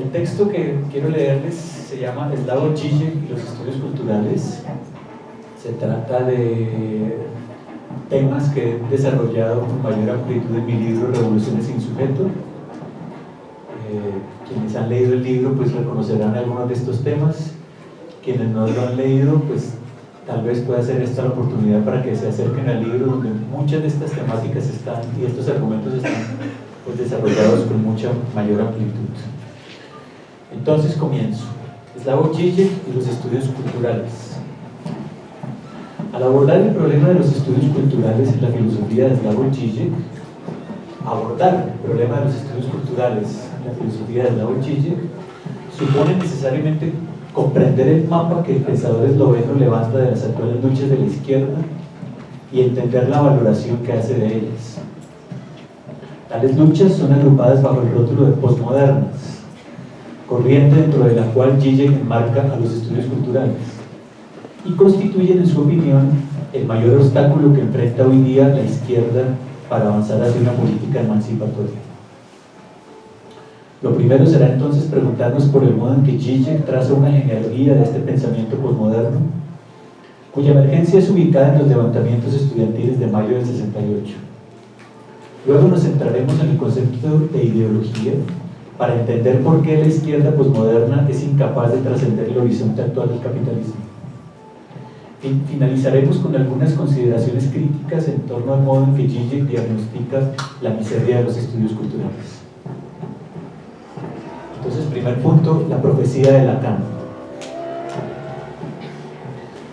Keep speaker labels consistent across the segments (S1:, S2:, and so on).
S1: El texto que quiero leerles se llama Slavoj Žižek y los estudios culturales. Se trata de temas que he desarrollado con mayor amplitud en mi libro Revoluciones sin sujeto. Quienes han leído el libro pues reconocerán algunos de estos temas. Quienes no lo han leído pues tal vez pueda ser esta la oportunidad para que se acerquen al libro, donde muchas de estas temáticas están y estos argumentos están pues desarrollados con mucha mayor amplitud. Entonces comienzo. Slavoj Žižek y los estudios culturales. Al abordar el problema de los estudios culturales en la filosofía de Slavoj Žižek, supone necesariamente comprender el mapa que el pensador esloveno levanta de las actuales luchas de la izquierda y entender la valoración que hace de ellas. Tales luchas son agrupadas bajo el rótulo de posmodernas, corriente dentro de la cual Žižek enmarca a los estudios culturales, y constituyen, en su opinión, el mayor obstáculo que enfrenta hoy día la izquierda para avanzar hacia una política emancipatoria. Lo primero será entonces preguntarnos por el modo en que Žižek traza una genealogía de este pensamiento posmoderno, cuya emergencia es ubicada en los levantamientos estudiantiles de mayo del 68. Luego nos centraremos en el concepto de ideología para entender por qué la izquierda posmoderna es incapaz de trascender el horizonte actual del capitalismo. Finalizaremos con algunas consideraciones críticas en torno al modo en que Žižek diagnostica la miseria de los estudios culturales. Entonces, primer punto, la profecía de Lacan.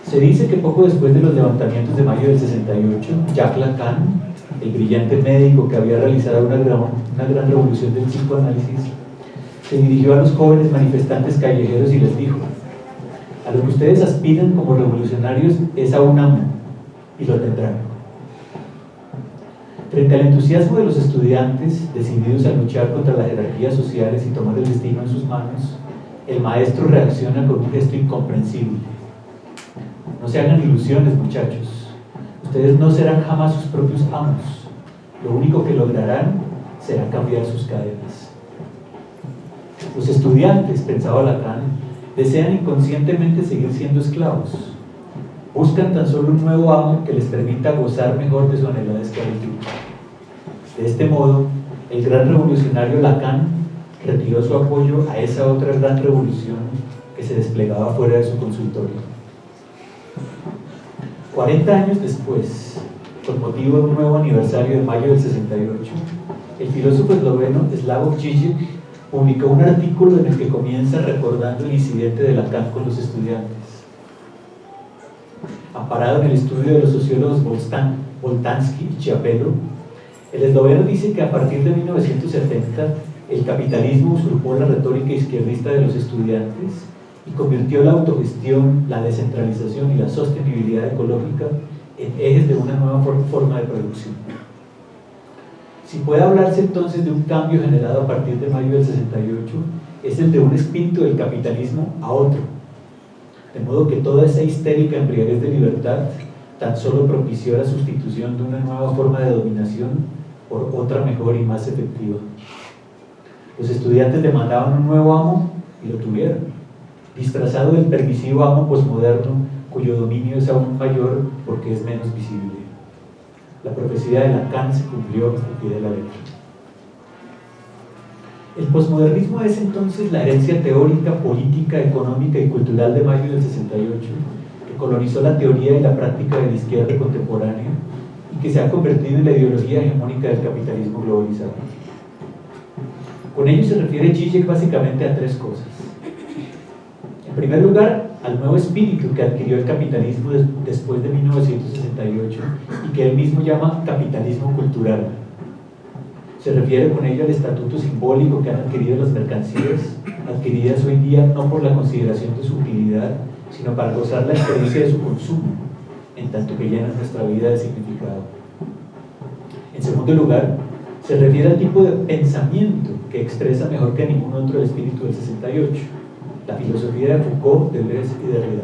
S1: Se dice que poco después de los levantamientos de mayo del 68, Jacques Lacan, el brillante médico que había realizado una gran revolución del psicoanálisis, se dirigió a los jóvenes manifestantes callejeros y les dijo: a lo que ustedes aspiran como revolucionarios es a un amo, y lo tendrán. Frente al entusiasmo de los estudiantes, decididos a luchar contra las jerarquías sociales y tomar el destino en sus manos, el maestro reacciona con un gesto incomprensible. No se hagan ilusiones, muchachos. Ustedes no serán jamás sus propios amos. Lo único que lograrán será cambiar sus cadenas. Los estudiantes, pensaba Lacan, desean inconscientemente seguir siendo esclavos. Buscan tan solo un nuevo amo que les permita gozar mejor de su anhelada esclavitud. De este modo, el gran revolucionario Lacan retiró su apoyo a esa otra gran revolución que se desplegaba fuera de su consultorio. 40 años después, con motivo de un nuevo aniversario de mayo del 68, el filósofo esloveno Slavoj Žižek publicó un artículo en el que comienza recordando el incidente de Lacan con los estudiantes. Amparado en el estudio de los sociólogos Boltanski y Chiapello, el esloveno dice que a partir de 1970 el capitalismo usurpó la retórica izquierdista de los estudiantes y convirtió la autogestión, la descentralización y la sostenibilidad ecológica en ejes de una nueva forma de producción. Si puede hablarse entonces de un cambio generado a partir de mayo del 68, es el de un espíritu del capitalismo a otro, de modo que toda esa histérica embriaguez de libertad tan solo propició la sustitución de una nueva forma de dominación por otra mejor y más efectiva. Los estudiantes demandaban un nuevo amo y lo tuvieron, disfrazado del permisivo amo posmoderno cuyo dominio es aún mayor porque es menos visible. La profecía de Lacan se cumplió al pie de la letra. El posmodernismo es entonces la herencia teórica, política, económica y cultural de mayo del 68, que colonizó la teoría y la práctica de la izquierda contemporánea y que se ha convertido en la ideología hegemónica del capitalismo globalizado. Con ello se refiere Žižek básicamente a tres cosas. En primer lugar, al nuevo espíritu que adquirió el capitalismo después de 1968 y que él mismo llama capitalismo cultural. Se refiere con ello al estatuto simbólico que han adquirido las mercancías, adquiridas hoy día no por la consideración de su utilidad, sino para gozar la experiencia de su consumo, en tanto que llenan nuestra vida de significado. En segundo lugar, se refiere al tipo de pensamiento que expresa mejor que ningún otro el espíritu del 68, la filosofía de Foucault, Deleuze y Derrida.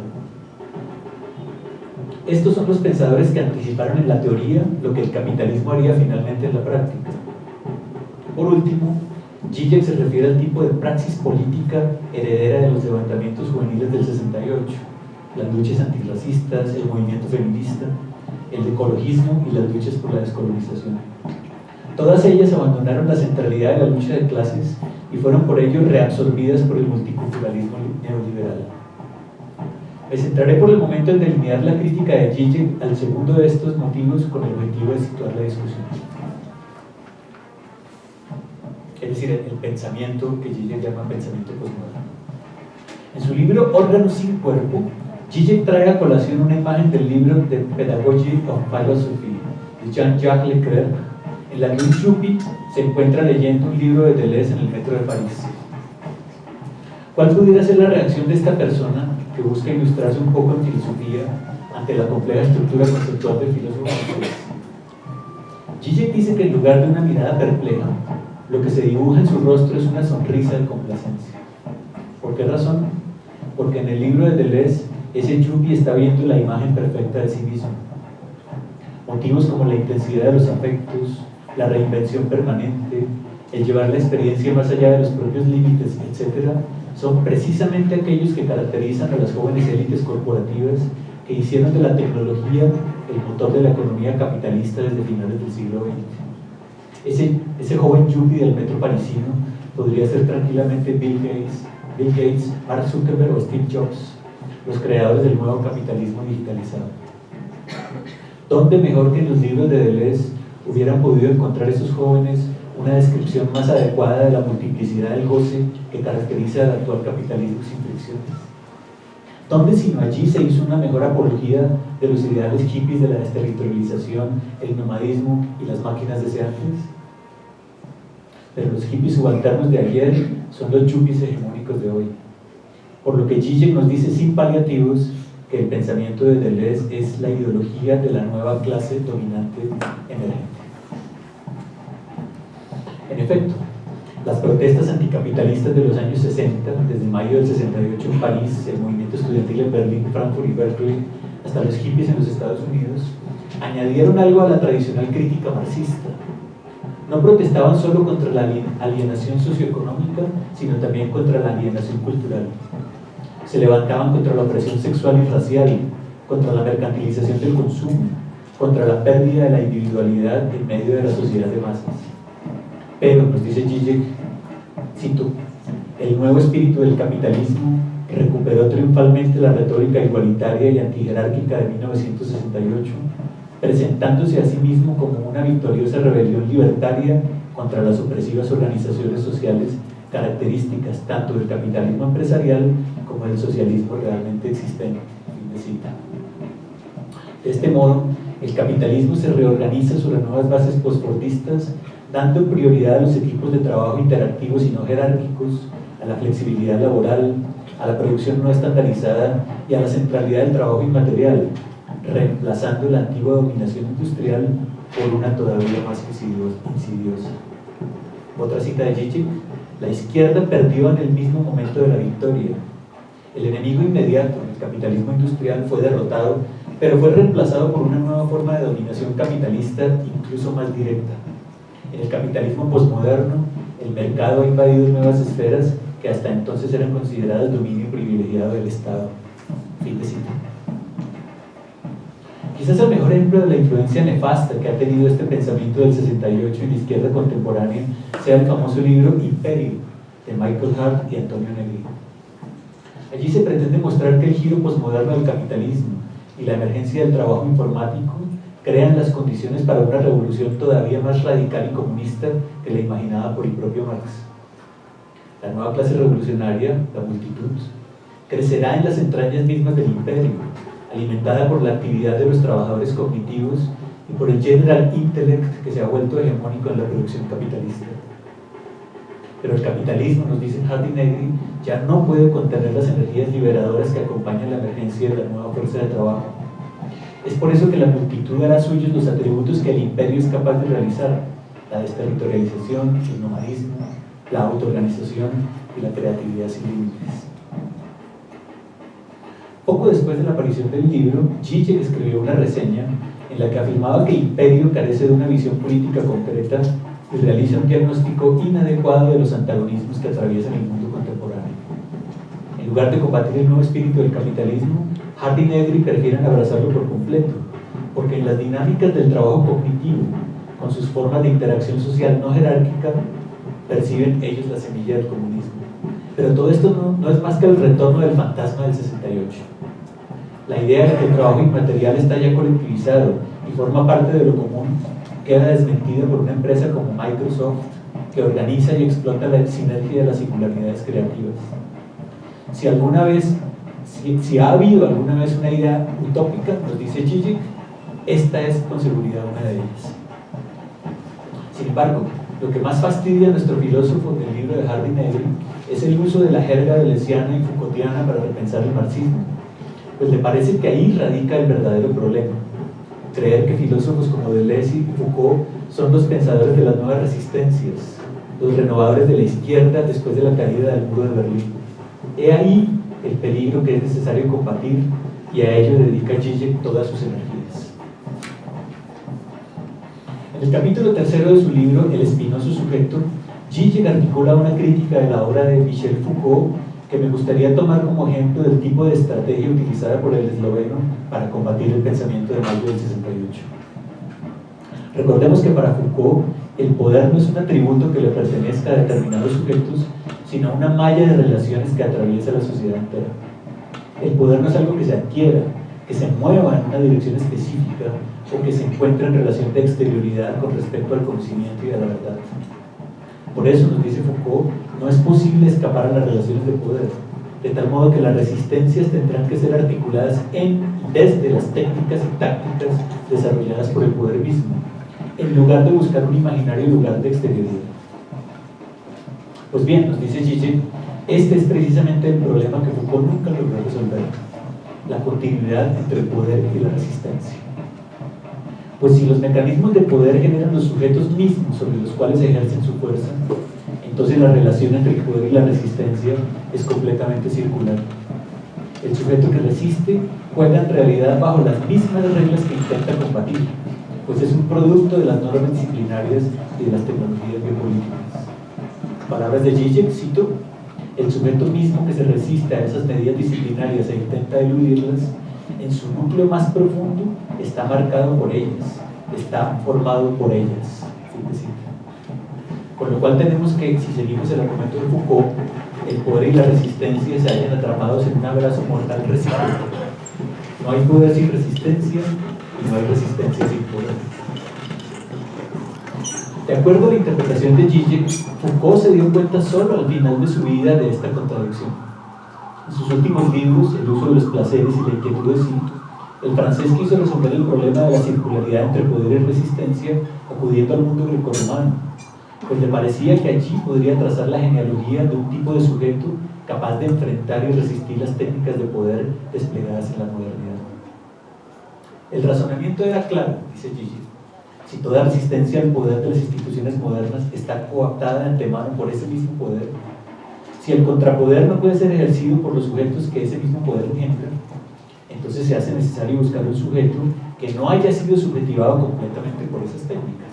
S1: Estos son los pensadores que anticiparon en la teoría lo que el capitalismo haría finalmente en la práctica. Por último, Zizek se refiere al tipo de praxis política heredera de los levantamientos juveniles del 68, las luchas antirracistas, el movimiento feminista, el ecologismo y las luchas por la descolonización. Todas ellas abandonaron la centralidad de la lucha de clases y fueron por ello reabsorbidas por el multiculturalismo neoliberal. Me centraré por el momento en delinear la crítica de Zizek al segundo de estos motivos con el objetivo de situar la discusión. Es decir, el pensamiento que Zizek llama pensamiento postmoderno. En su libro Órganos sin cuerpo, Zizek trae a colación una imagen del libro The Pedagogy of Philosophy de Jean-Jacques Leclerc, en la que un yuppie se encuentra leyendo un libro de Deleuze en el metro de París. ¿Cuál pudiera ser la reacción de esta persona que busca ilustrarse un poco en filosofía ante la compleja estructura conceptual del filósofo francés? Zizek dice que en lugar de una mirada perpleja, lo que se dibuja en su rostro es una sonrisa de complacencia. ¿Por qué razón? Porque en el libro de Deleuze, ese yuppie está viendo la imagen perfecta de sí mismo. Motivos como la intensidad de los afectos, la reinvención permanente, el llevar la experiencia más allá de los propios límites, etc., son precisamente aquellos que caracterizan a las jóvenes élites corporativas que hicieron de la tecnología el motor de la economía capitalista desde finales del siglo XX. Ese joven yuppie del metro parisino podría ser tranquilamente Bill Gates, Mark Zuckerberg o Steve Jobs, los creadores del nuevo capitalismo digitalizado. ¿Dónde mejor que en los libros de Deleuze hubieran podido encontrar esos jóvenes una descripción más adecuada de la multiplicidad del goce que caracteriza al actual capitalismo sin fricciones? ¿Dónde sino allí se hizo una mejor apología de los ideales hippies de la desterritorialización, el nomadismo y las máquinas deseantes? Pero los hippies subalternos de ayer son los yuppies hegemónicos de hoy. Por lo que Zizek nos dice sin paliativos que el pensamiento de Deleuze es la ideología de la nueva clase dominante emergente. En efecto, las protestas anticapitalistas de los años 60, desde mayo del 68 en París, el movimiento estudiantil en Berlín, Frankfurt y Berkeley, hasta los hippies en los Estados Unidos, añadieron algo a la tradicional crítica marxista. No protestaban solo contra la alienación socioeconómica, sino también contra la alienación cultural. Se levantaban contra la opresión sexual y racial, contra la mercantilización del consumo, contra la pérdida de la individualidad en medio de la sociedad de masas. Pero, nos dice Zizek, cito, el nuevo espíritu del capitalismo recuperó triunfalmente la retórica igualitaria y antijerárquica de 1968, presentándose a sí mismo como una victoriosa rebelión libertaria contra las opresivas organizaciones sociales características tanto del capitalismo empresarial como del socialismo realmente existente. Fin de cita. De este modo, el capitalismo se reorganiza sobre nuevas bases postfordistas, dando prioridad a los equipos de trabajo interactivos y no jerárquicos, a la flexibilidad laboral, a la producción no estandarizada y a la centralidad del trabajo inmaterial, reemplazando la antigua dominación industrial por una todavía más insidiosa. Otra cita de Zizek: la izquierda perdió en el mismo momento de la victoria. El enemigo inmediato, el capitalismo industrial, fue derrotado, pero fue reemplazado por una nueva forma de dominación capitalista incluso más directa. En el capitalismo posmoderno, el mercado ha invadido nuevas esferas que hasta entonces eran consideradas dominio privilegiado del Estado. Fin de cita. Quizás el mejor ejemplo de la influencia nefasta que ha tenido este pensamiento del 68 en la izquierda contemporánea sea el famoso libro Imperio, de Michael Hart y Antonio Negri. Allí se pretende mostrar que el giro posmoderno del capitalismo y la emergencia del trabajo informático crean las condiciones para una revolución todavía más radical y comunista que la imaginada por el propio Marx. La nueva clase revolucionaria, la multitud, crecerá en las entrañas mismas del imperio, alimentada por la actividad de los trabajadores cognitivos y por el general intellect que se ha vuelto hegemónico en la producción capitalista. Pero el capitalismo, nos dicen Hart y Negri, ya no puede contener las energías liberadoras que acompañan la emergencia de la nueva fuerza de trabajo. Es por eso que la multitud hará suyos los atributos que el imperio es capaz de realizar: la desterritorialización, el nomadismo, la autoorganización y la creatividad sin límites. Poco después de la aparición del libro, Zizek escribió una reseña en la que afirmaba que el imperio carece de una visión política concreta y realiza un diagnóstico inadecuado de los antagonismos que atraviesan el mundo contemporáneo. En lugar de combatir el nuevo espíritu del capitalismo, Hardy y Negri prefieren abrazarlo por completo, porque en las dinámicas del trabajo cognitivo, con sus formas de interacción social no jerárquica, perciben ellos la semilla del comunismo. Pero todo esto no es más que el retorno del fantasma del 68. La idea de que el trabajo inmaterial está ya colectivizado y forma parte de lo común queda desmentida por una empresa como Microsoft, que organiza y explota la sinergia de las singularidades creativas. Si ha habido alguna vez una idea utópica, nos dice Zizek, esta es con seguridad una de ellas. Sin embargo, lo que más fastidia a nuestro filósofo del libro de Hardy y Negri es el uso de la jerga deleuziana y Foucaultiana para repensar el marxismo, pues le parece que ahí radica el verdadero problema: creer que filósofos como Deleuze y Foucault son los pensadores de las nuevas resistencias, los renovadores de la izquierda después de la caída del muro de Berlín. He ahí el peligro que es necesario combatir, y a ello dedica Zizek todas sus energías. En el capítulo tercero de su libro, El espinoso sujeto, Zizek articula una crítica de la obra de Michel Foucault que me gustaría tomar como ejemplo del tipo de estrategia utilizada por el esloveno para combatir el pensamiento de mayo del 68. Recordemos que para Foucault el poder no es un atributo que le pertenezca a determinados sujetos, sino una malla de relaciones que atraviesa la sociedad entera. El poder no es algo que se adquiera, que se mueva en una dirección específica o que se encuentre en relación de exterioridad con respecto al conocimiento y a la verdad. Por eso, nos dice Foucault, no es posible escapar a las relaciones de poder, de tal modo que las resistencias tendrán que ser articuladas en y desde las técnicas y tácticas desarrolladas por el poder mismo, en lugar de buscar un imaginario lugar de exterioridad. Pues bien, nos dice Zizek, este es precisamente el problema que Foucault nunca logró resolver: la continuidad entre el poder y la resistencia. Pues si los mecanismos de poder generan los sujetos mismos sobre los cuales ejercen su fuerza, entonces la relación entre el poder y la resistencia es completamente circular. El sujeto que resiste juega en realidad bajo las mismas reglas que intenta combatir, pues es un producto de las normas disciplinarias y de las tecnologías biopolíticas. Palabras de Zizek, cito: el sujeto mismo que se resiste a esas medidas disciplinarias e intenta eludirlas, en su núcleo más profundo está marcado por ellas, está formado por ellas. Con lo cual tenemos que, si seguimos el argumento de Foucault, el poder y la resistencia se hallan atrapados en un abrazo mortal recíproco. No hay poder sin resistencia y no hay resistencia sin poder. De acuerdo a la interpretación de Zizek, Foucault se dio cuenta solo al final de su vida de esta contradicción. En sus últimos libros, El uso de los placeres y la inquietud de Cinto, el francés quiso resolver el problema de la circularidad entre poder y resistencia acudiendo al mundo grecorromano, pues le parecía que allí podría trazar la genealogía de un tipo de sujeto capaz de enfrentar y resistir las técnicas de poder desplegadas en la modernidad. El razonamiento era claro, dice Zizek: si toda resistencia al poder de las instituciones modernas está cooptada de antemano por ese mismo poder, si el contrapoder no puede ser ejercido por los sujetos que ese mismo poder engendra, entonces se hace necesario buscar un sujeto que no haya sido subjetivado completamente por esas técnicas.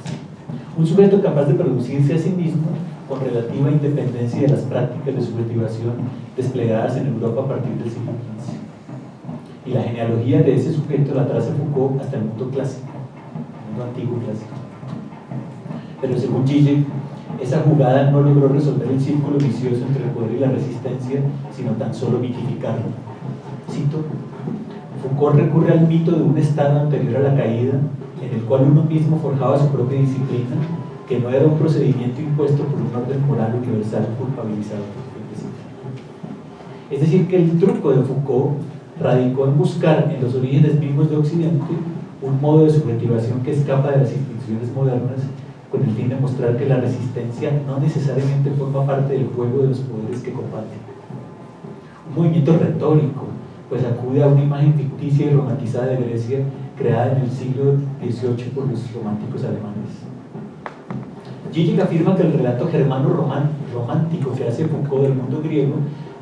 S1: Un sujeto capaz de producirse a sí mismo con relativa independencia de las prácticas de subjetivación desplegadas en Europa a partir del siglo XV. Y la genealogía de ese sujeto la traza Foucault hasta el mundo clásico, el mundo antiguo clásico. Pero según Zizek, esa jugada no logró resolver el círculo vicioso entre el poder y la resistencia, sino tan solo mitificarlo. Cito: Foucault recurre al mito de un estado anterior a la caída, en el cual uno mismo forjaba su propia disciplina, que no era un procedimiento impuesto por un orden moral universal culpabilizado. Es decir, que el truco de Foucault radicó en buscar en los orígenes mismos de Occidente un modo de subjetivación que escapa de las instituciones modernas, con el fin de mostrar que la resistencia no necesariamente forma parte del juego de los poderes que combaten. Un movimiento retórico, pues acude a una imagen ficticia y romantizada de Grecia, creada en el siglo XVIII por los románticos alemanes. Zizek afirma que el relato germano romántico que hace Foucault del mundo griego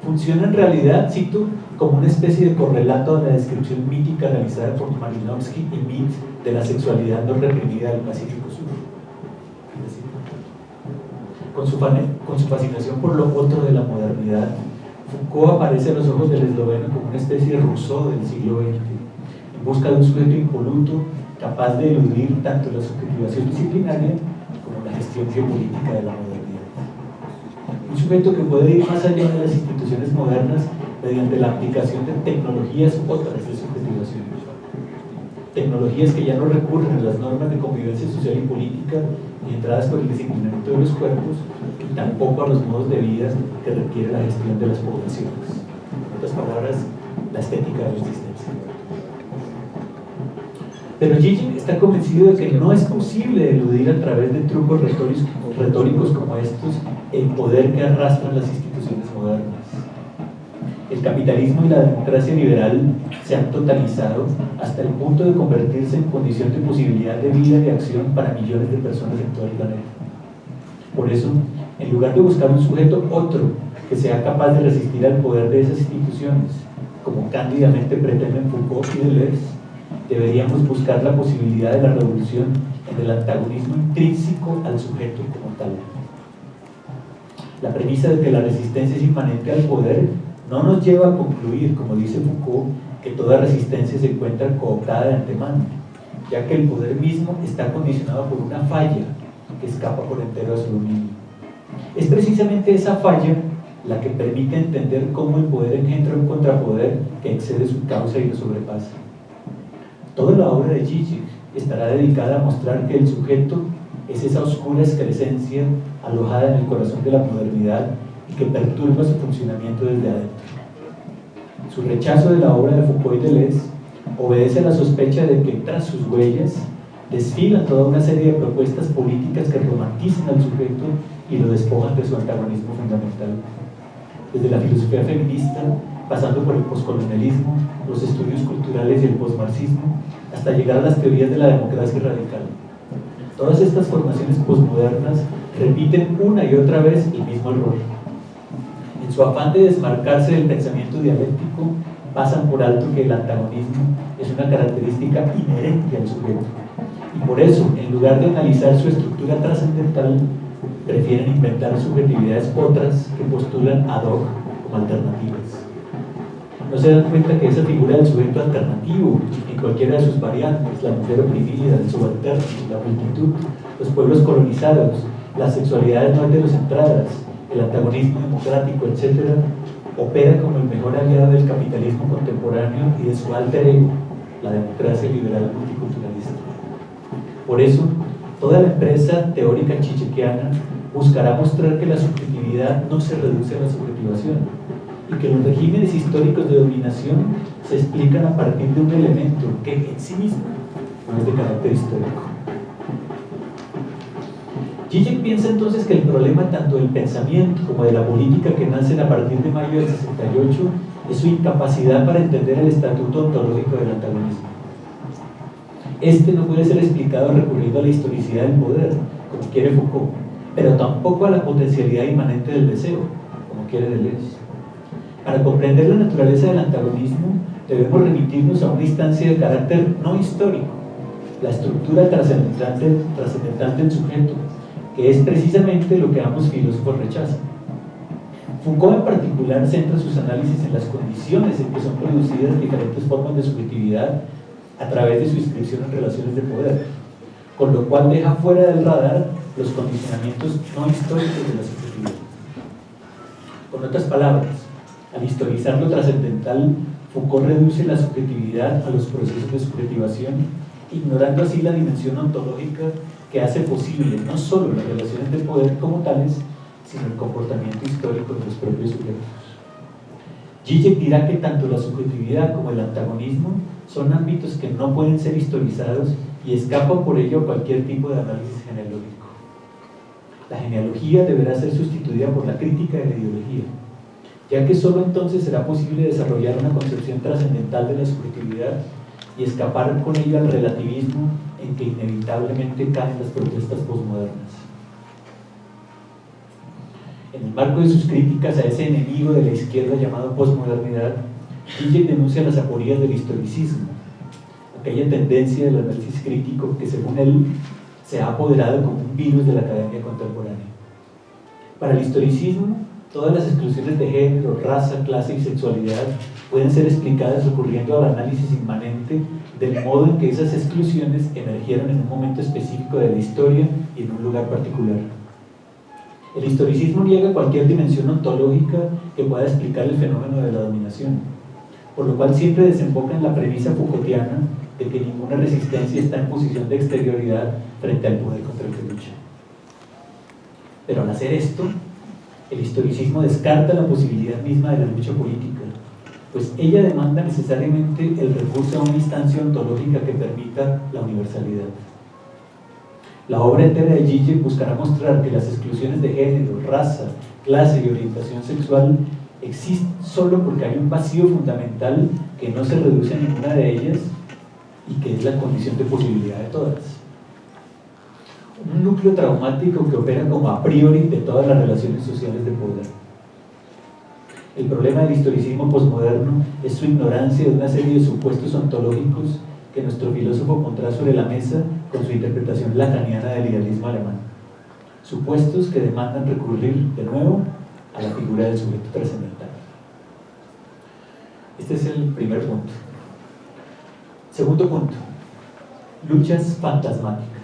S1: funciona en realidad, cito, como una especie de correlato a la descripción mítica realizada por Malinowski y Mead de la sexualidad no reprimida del Pacífico Sur. Con su fascinación por lo otro de la modernidad, Foucault aparece a los ojos del esloveno como una especie de Rousseau del siglo XX, en busca de un sujeto impoluto capaz de eludir tanto la subjetivación disciplinaria como la gestión geopolítica de la modernidad. Un sujeto que puede ir más allá de las instituciones modernas mediante la aplicación de tecnologías otras de subjetivación. Tecnologías que ya no recurren a las normas de convivencia social y política entradas por el disciplinamiento de los cuerpos y tampoco a los modos de vida que requiere la gestión de las poblaciones. En otras palabras, la estética de la existencia. Pero Zizek está convencido de que no es posible eludir a través de trucos retóricos como estos el poder que arrastran las instituciones modernas. El capitalismo y la democracia liberal se han totalizado hasta el punto de convertirse en condición de posibilidad de vida y acción para millones de personas en todo el planeta. Por eso, en lugar de buscar un sujeto otro que sea capaz de resistir al poder de esas instituciones, como cándidamente pretenden Foucault y Deleuze, deberíamos buscar la posibilidad de la revolución en el antagonismo intrínseco al sujeto como tal. La premisa de que la resistencia es inmanente al poder no nos lleva a concluir, como dice Foucault, que toda resistencia se encuentra cooptada de antemano, ya que el poder mismo está condicionado por una falla que escapa por entero a su dominio. Es precisamente esa falla la que permite entender cómo el poder engendra un contrapoder que excede su causa y lo sobrepasa. Toda la obra de Zizek estará dedicada a mostrar que el sujeto es esa oscura excrescencia alojada en el corazón de la modernidad y que perturba su funcionamiento desde adentro. Su rechazo de la obra de Foucault y Deleuze obedece a la sospecha de que tras sus huellas desfilan toda una serie de propuestas políticas que romantizan al sujeto y lo despojan de su antagonismo fundamental. Desde la filosofía feminista, pasando por el poscolonialismo, los estudios culturales y el posmarxismo, hasta llegar a las teorías de la democracia radical. Todas estas formaciones posmodernas repiten una y otra vez el mismo error. En su afán de desmarcarse del pensamiento dialéctico, pasan por alto que el antagonismo es una característica inherente al sujeto. Y por eso, en lugar de analizar su estructura trascendental, prefieren inventar subjetividades otras que postulan ad hoc como alternativas. No se dan cuenta que esa figura del sujeto alternativo, en cualquiera de sus variantes, la mujer oprimida, el subalterno, la multitud, los pueblos colonizados, las sexualidades no heterocentradas, el antagonismo democrático, etc., opera como el mejor aliado del capitalismo contemporáneo y de su alter ego, la democracia liberal multiculturalista. Por eso, toda la empresa teórica zizekiana buscará mostrar que la subjetividad no se reduce a la subjetivación y que los regímenes históricos de dominación se explican a partir de un elemento que en sí mismo no es de carácter histórico. Zizek piensa entonces que el problema tanto del pensamiento como de la política que nacen a partir de mayo del 68 es su incapacidad para entender el estatuto ontológico del antagonismo. Este no puede ser explicado recurriendo a la historicidad del poder, como quiere Foucault, pero tampoco a la potencialidad inmanente del deseo, como quiere Deleuze. Para comprender la naturaleza del antagonismo, debemos remitirnos a una instancia de carácter no histórico, la estructura trascendental del sujeto, que es precisamente lo que ambos filósofos rechazan. Foucault en particular centra sus análisis en las condiciones en que son producidas diferentes formas de subjetividad a través de su inscripción en relaciones de poder, con lo cual deja fuera del radar los condicionamientos no históricos de la subjetividad. Con otras palabras, al historizar lo trascendental, Foucault reduce la subjetividad a los procesos de subjetivación, ignorando así la dimensión ontológica que hace posible no solo las relaciones de poder como tales, sino el comportamiento histórico de los propios sujetos. Zizek dirá que tanto la subjetividad como el antagonismo son ámbitos que no pueden ser historizados y escapan por ello a cualquier tipo de análisis genealógico. La genealogía deberá ser sustituida por la crítica de la ideología, ya que solo entonces será posible desarrollar una concepción trascendental de la subjetividad y escapar con ello al relativismo en que inevitablemente caen las propuestas posmodernas. En el marco de sus críticas a ese enemigo de la izquierda llamado posmodernidad, Zizek denuncia las aporías del historicismo, aquella tendencia del análisis crítico que, según él, se ha apoderado como un virus de la academia contemporánea. Para el historicismo, todas las exclusiones de género, raza, clase y sexualidad pueden ser explicadas recurriendo al análisis inmanente del modo en que esas exclusiones emergieron en un momento específico de la historia y en un lugar particular. El historicismo niega cualquier dimensión ontológica que pueda explicar el fenómeno de la dominación, por lo cual siempre desemboca en la premisa Foucaultiana de que ninguna resistencia está en posición de exterioridad frente al poder contra el que lucha. Pero al hacer esto, el historicismo descarta la posibilidad misma de la lucha política, pues ella demanda necesariamente el recurso a una instancia ontológica que permita la universalidad. La obra entera de Zizek buscará mostrar que las exclusiones de género, raza, clase y orientación sexual existen solo porque hay un vacío fundamental que no se reduce a ninguna de ellas y que es la condición de posibilidad de todas. Un núcleo traumático que opera como a priori de todas las relaciones sociales de poder. El problema del historicismo posmoderno es su ignorancia de una serie de supuestos ontológicos que nuestro filósofo pondrá sobre la mesa con su interpretación lacaniana del idealismo alemán. Supuestos que demandan recurrir de nuevo a la figura del sujeto trascendental. Este es el primer punto. Segundo punto, luchas fantasmáticas.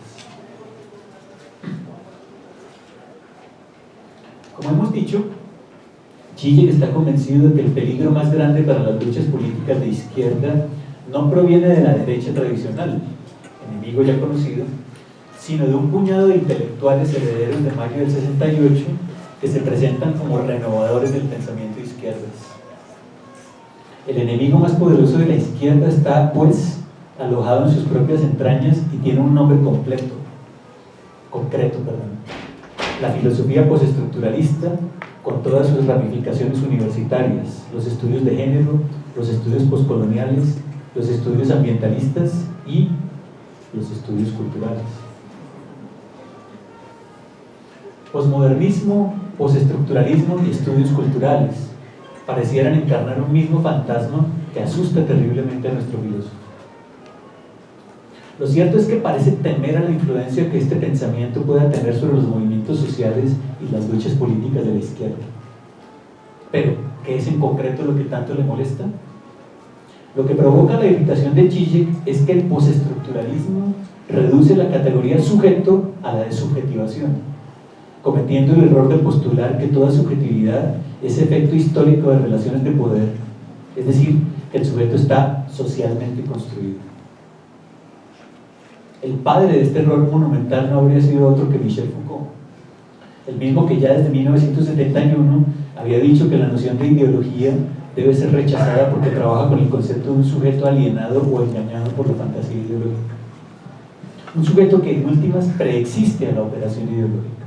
S1: Como hemos dicho, Zizek está convencido de que el peligro más grande para las luchas políticas de izquierda no proviene de la derecha tradicional, enemigo ya conocido, sino de un puñado de intelectuales herederos de mayo del 68 que se presentan como renovadores del pensamiento de izquierdas. El enemigo más poderoso de la izquierda está, pues, alojado en sus propias entrañas y tiene un nombre concreto, la filosofía postestructuralista, con todas sus ramificaciones universitarias, los estudios de género, los estudios postcoloniales, los estudios ambientalistas y los estudios culturales. Posmodernismo, postestructuralismo y estudios culturales parecieran encarnar un mismo fantasma que asusta terriblemente a nuestro filósofo. Lo cierto es que parece temer a la influencia que este pensamiento pueda tener sobre los movimientos sociales y las luchas políticas de la izquierda. Pero, ¿qué es en concreto lo que tanto le molesta? Lo que provoca la irritación de Zizek es que el postestructuralismo reduce la categoría sujeto a la de subjetivación, cometiendo el error de postular que toda subjetividad es efecto histórico de relaciones de poder, es decir, que el sujeto está socialmente construido. El padre de este error monumental no habría sido otro que Michel Foucault, el mismo que ya desde 1971 había dicho que la noción de ideología debe ser rechazada porque trabaja con el concepto de un sujeto alienado o engañado por la fantasía ideológica. Un sujeto que en últimas preexiste a la operación ideológica.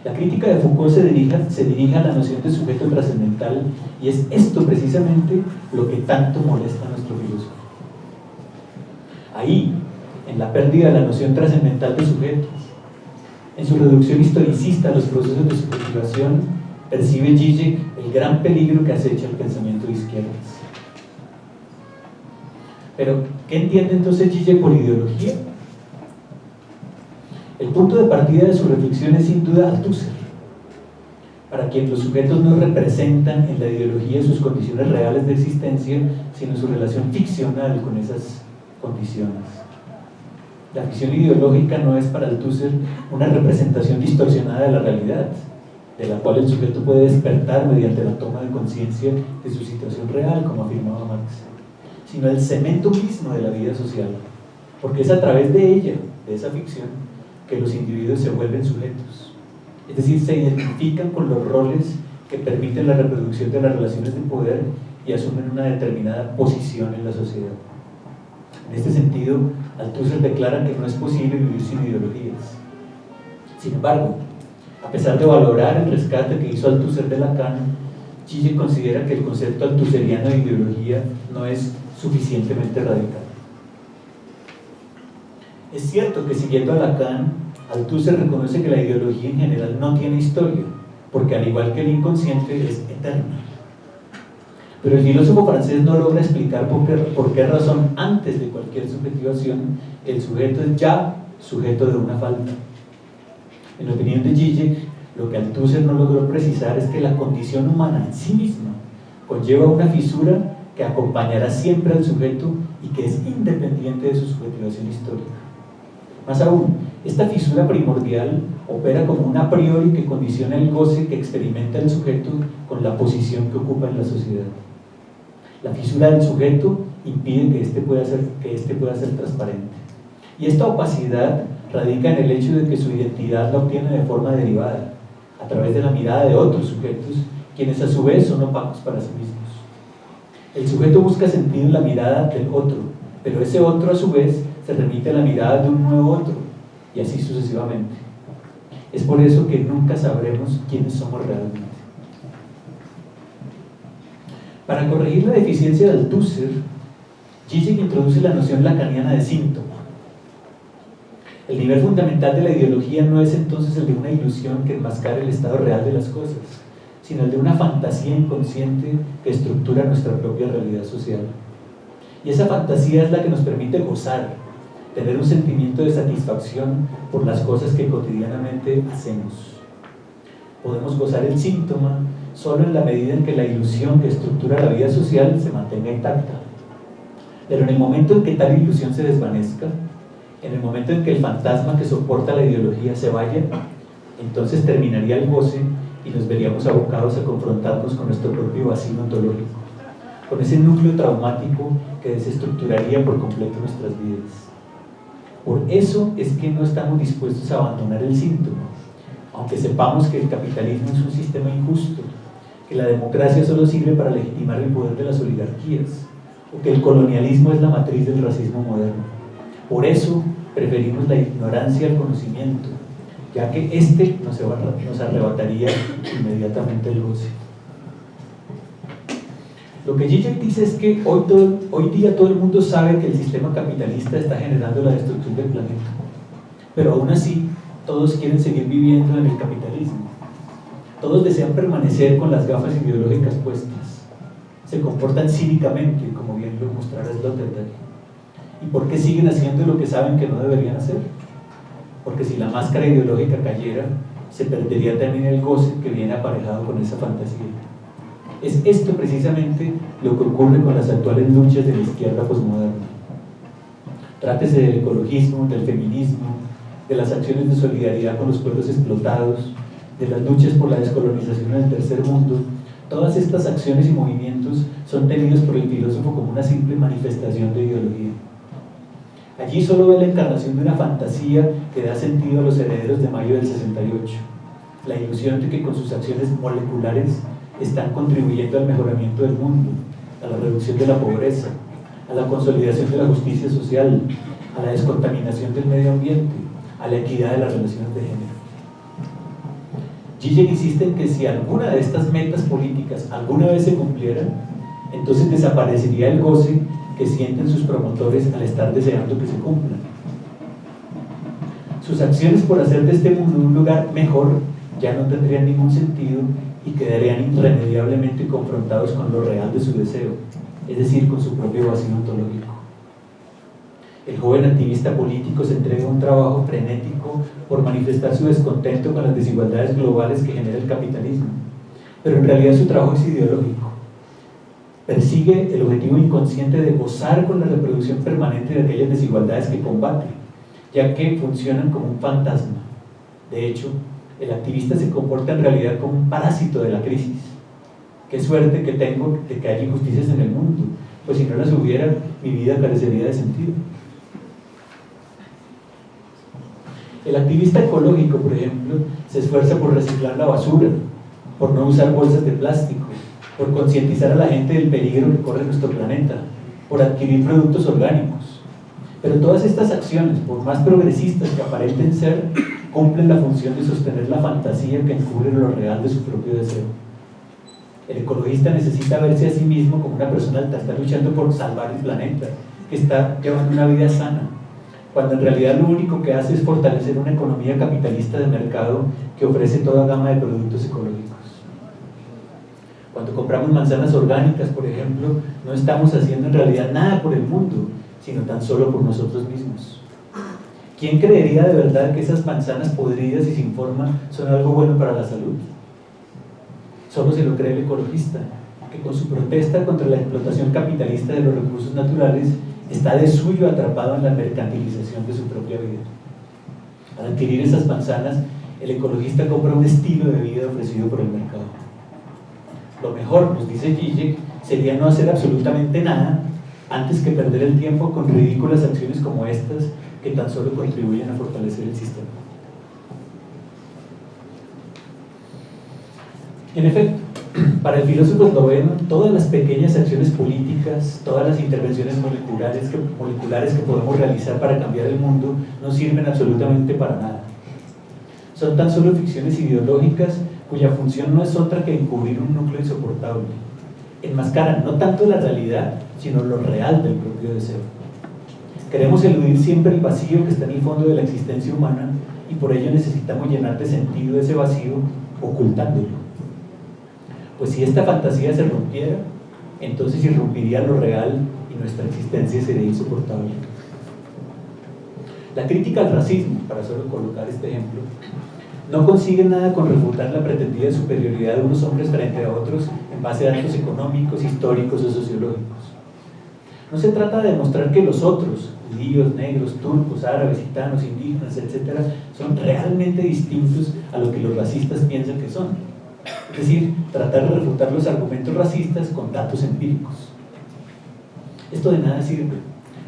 S1: La crítica de Foucault se dirige a la noción de sujeto trascendental y es esto precisamente lo que tanto molesta a nuestro filósofo. Ahí, en la pérdida de la noción trascendental de sujetos, en su reducción historicista a los procesos de subjetivación, percibe Zizek el gran peligro que acecha el pensamiento de izquierdas. Pero, ¿qué entiende entonces Zizek por ideología? El punto de partida de su reflexión es sin duda Althusser, para quien los sujetos no representan en la ideología sus condiciones reales de existencia, sino su relación ficcional con esas condiciones. La ficción ideológica no es para Althusser una representación distorsionada de la realidad, de la cual el sujeto puede despertar mediante la toma de conciencia de su situación real, como afirmaba Marx, sino el cemento mismo de la vida social, porque es a través de ella, de esa ficción, que los individuos se vuelven sujetos, es decir, se identifican con los roles que permiten la reproducción de las relaciones de poder y asumen una determinada posición en la sociedad. En este sentido, Althusser declara que no es posible vivir sin ideologías. Sin embargo, a pesar de valorar el rescate que hizo Althusser de Lacan, Zizek considera que el concepto althusseriano de ideología no es suficientemente radical. Es cierto que, siguiendo a Lacan, Althusser reconoce que la ideología en general no tiene historia, porque al igual que el inconsciente es eterna. Pero el filósofo francés no logra explicar por qué razón, antes de cualquier subjetivación, el sujeto es ya sujeto de una falta. En la opinión de Zizek, lo que Althusser no logró precisar es que la condición humana en sí misma conlleva una fisura que acompañará siempre al sujeto y que es independiente de su subjetivación histórica. Más aún, esta fisura primordial opera como un a priori que condiciona el goce que experimenta el sujeto con la posición que ocupa en la sociedad. La fisura del sujeto impide que éste pueda ser transparente. Y esta opacidad radica en el hecho de que su identidad la obtiene de forma derivada, a través de la mirada de otros sujetos, quienes a su vez son opacos para sí mismos. El sujeto busca sentido en la mirada del otro, pero ese otro a su vez se remite a la mirada de un nuevo otro, y así sucesivamente. Es por eso que nunca sabremos quiénes somos realmente. Para corregir la deficiencia de Althusser, Zizek introduce la noción lacaniana de síntoma. El nivel fundamental de la ideología no es entonces el de una ilusión que enmascara el estado real de las cosas, sino el de una fantasía inconsciente que estructura nuestra propia realidad social. Y esa fantasía es la que nos permite gozar, tener un sentimiento de satisfacción por las cosas que cotidianamente hacemos. Podemos gozar el síntoma solo en la medida en que la ilusión que estructura la vida social se mantenga intacta. Pero en el momento en que tal ilusión se desvanezca, en el momento en que el fantasma que soporta la ideología se vaya, entonces terminaría el goce y nos veríamos abocados a confrontarnos con nuestro propio vacío ontológico, con ese núcleo traumático que desestructuraría por completo nuestras vidas. Por eso es que no estamos dispuestos a abandonar el síntoma, aunque sepamos que el capitalismo es un sistema injusto, que la democracia solo sirve para legitimar el poder de las oligarquías, o que el colonialismo es la matriz del racismo moderno. Por eso preferimos la ignorancia al conocimiento, ya que éste nos arrebataría inmediatamente el goce. Lo que Zizek dice es que hoy día todo el mundo sabe que el sistema capitalista está generando la destrucción del planeta, pero aún así todos quieren seguir viviendo en el capitalismo. Todos desean permanecer con las gafas ideológicas puestas, se comportan cínicamente, como bien lo mostrará Sloterdijk. ¿Y por qué siguen haciendo lo que saben que no deberían hacer? Porque si la máscara ideológica cayera, se perdería también el goce que viene aparejado con esa fantasía. Es esto precisamente lo que ocurre con las actuales luchas de la izquierda posmoderna. Trátese del ecologismo, del feminismo, de las acciones de solidaridad con los pueblos explotados, de las luchas por la descolonización en el tercer mundo. Todas estas acciones y movimientos son tenidos por el filósofo como una simple manifestación de ideología. Allí solo ve la encarnación de una fantasía que da sentido a los herederos de mayo del 68, la ilusión de que con sus acciones moleculares están contribuyendo al mejoramiento del mundo, a la reducción de la pobreza, a la consolidación de la justicia social, a la descontaminación del medio ambiente, a la equidad de las relaciones de género. Zizek insiste en que si alguna de estas metas políticas alguna vez se cumpliera, entonces desaparecería el goce que sienten sus promotores al estar deseando que se cumplan. Sus acciones por hacer de este mundo un lugar mejor ya no tendrían ningún sentido y quedarían irremediablemente confrontados con lo real de su deseo, es decir, con su propio vacío ontológico. El joven activista político se entrega a un trabajo frenético por manifestar su descontento con las desigualdades globales que genera el capitalismo, pero en realidad su trabajo es ideológico. Persigue el objetivo inconsciente de gozar con la reproducción permanente de aquellas desigualdades que combate, ya que funcionan como un fantasma. De hecho, el activista se comporta en realidad como un parásito de la crisis. Qué suerte que tengo de que haya injusticias en el mundo, pues si no las hubiera, mi vida carecería de sentido. El activista ecológico, por ejemplo, se esfuerza por reciclar la basura, por no usar bolsas de plástico, por concientizar a la gente del peligro que corre nuestro planeta, por adquirir productos orgánicos. Pero todas estas acciones, por más progresistas que aparenten ser, cumplen la función de sostener la fantasía que encubre lo real de su propio deseo. El ecologista necesita verse a sí mismo como una persona que está luchando por salvar el planeta, que está llevando una vida sana, cuando en realidad lo único que hace es fortalecer una economía capitalista de mercado que ofrece toda gama de productos ecológicos. Cuando compramos manzanas orgánicas, por ejemplo, no estamos haciendo en realidad nada por el mundo, sino tan solo por nosotros mismos. ¿Quién creería de verdad que esas manzanas podridas y sin forma son algo bueno para la salud? Solo se lo cree el ecologista, que con su protesta contra la explotación capitalista de los recursos naturales está de suyo atrapado en la mercantilización de su propia vida. Al adquirir esas manzanas, el ecologista compra un estilo de vida ofrecido por el mercado. Lo mejor, nos dice Zizek, sería no hacer absolutamente nada antes que perder el tiempo con ridículas acciones como estas que tan solo contribuyen a fortalecer el sistema. En efecto, para el filósofo esloveno, todas las pequeñas acciones políticas, todas las intervenciones moleculares que podemos realizar para cambiar el mundo no sirven absolutamente para nada. Son tan solo ficciones ideológicas cuya función no es otra que encubrir un núcleo insoportable. Enmascaran no tanto la realidad, sino lo real del propio deseo. Queremos eludir siempre el vacío que está en el fondo de la existencia humana y por ello necesitamos llenar de sentido ese vacío ocultándolo. Pues si esta fantasía se rompiera, entonces irrumpiría lo real y nuestra existencia sería insoportable. La crítica al racismo, para solo colocar este ejemplo, no consigue nada con refutar la pretendida superioridad de unos hombres frente a otros en base a datos económicos, históricos o sociológicos. No se trata de demostrar que los otros, judíos, negros, turcos, árabes, gitanos, indígenas, etc., son realmente distintos a lo que los racistas piensan que son. Es decir, tratar de refutar los argumentos racistas con datos empíricos. Esto de nada sirve,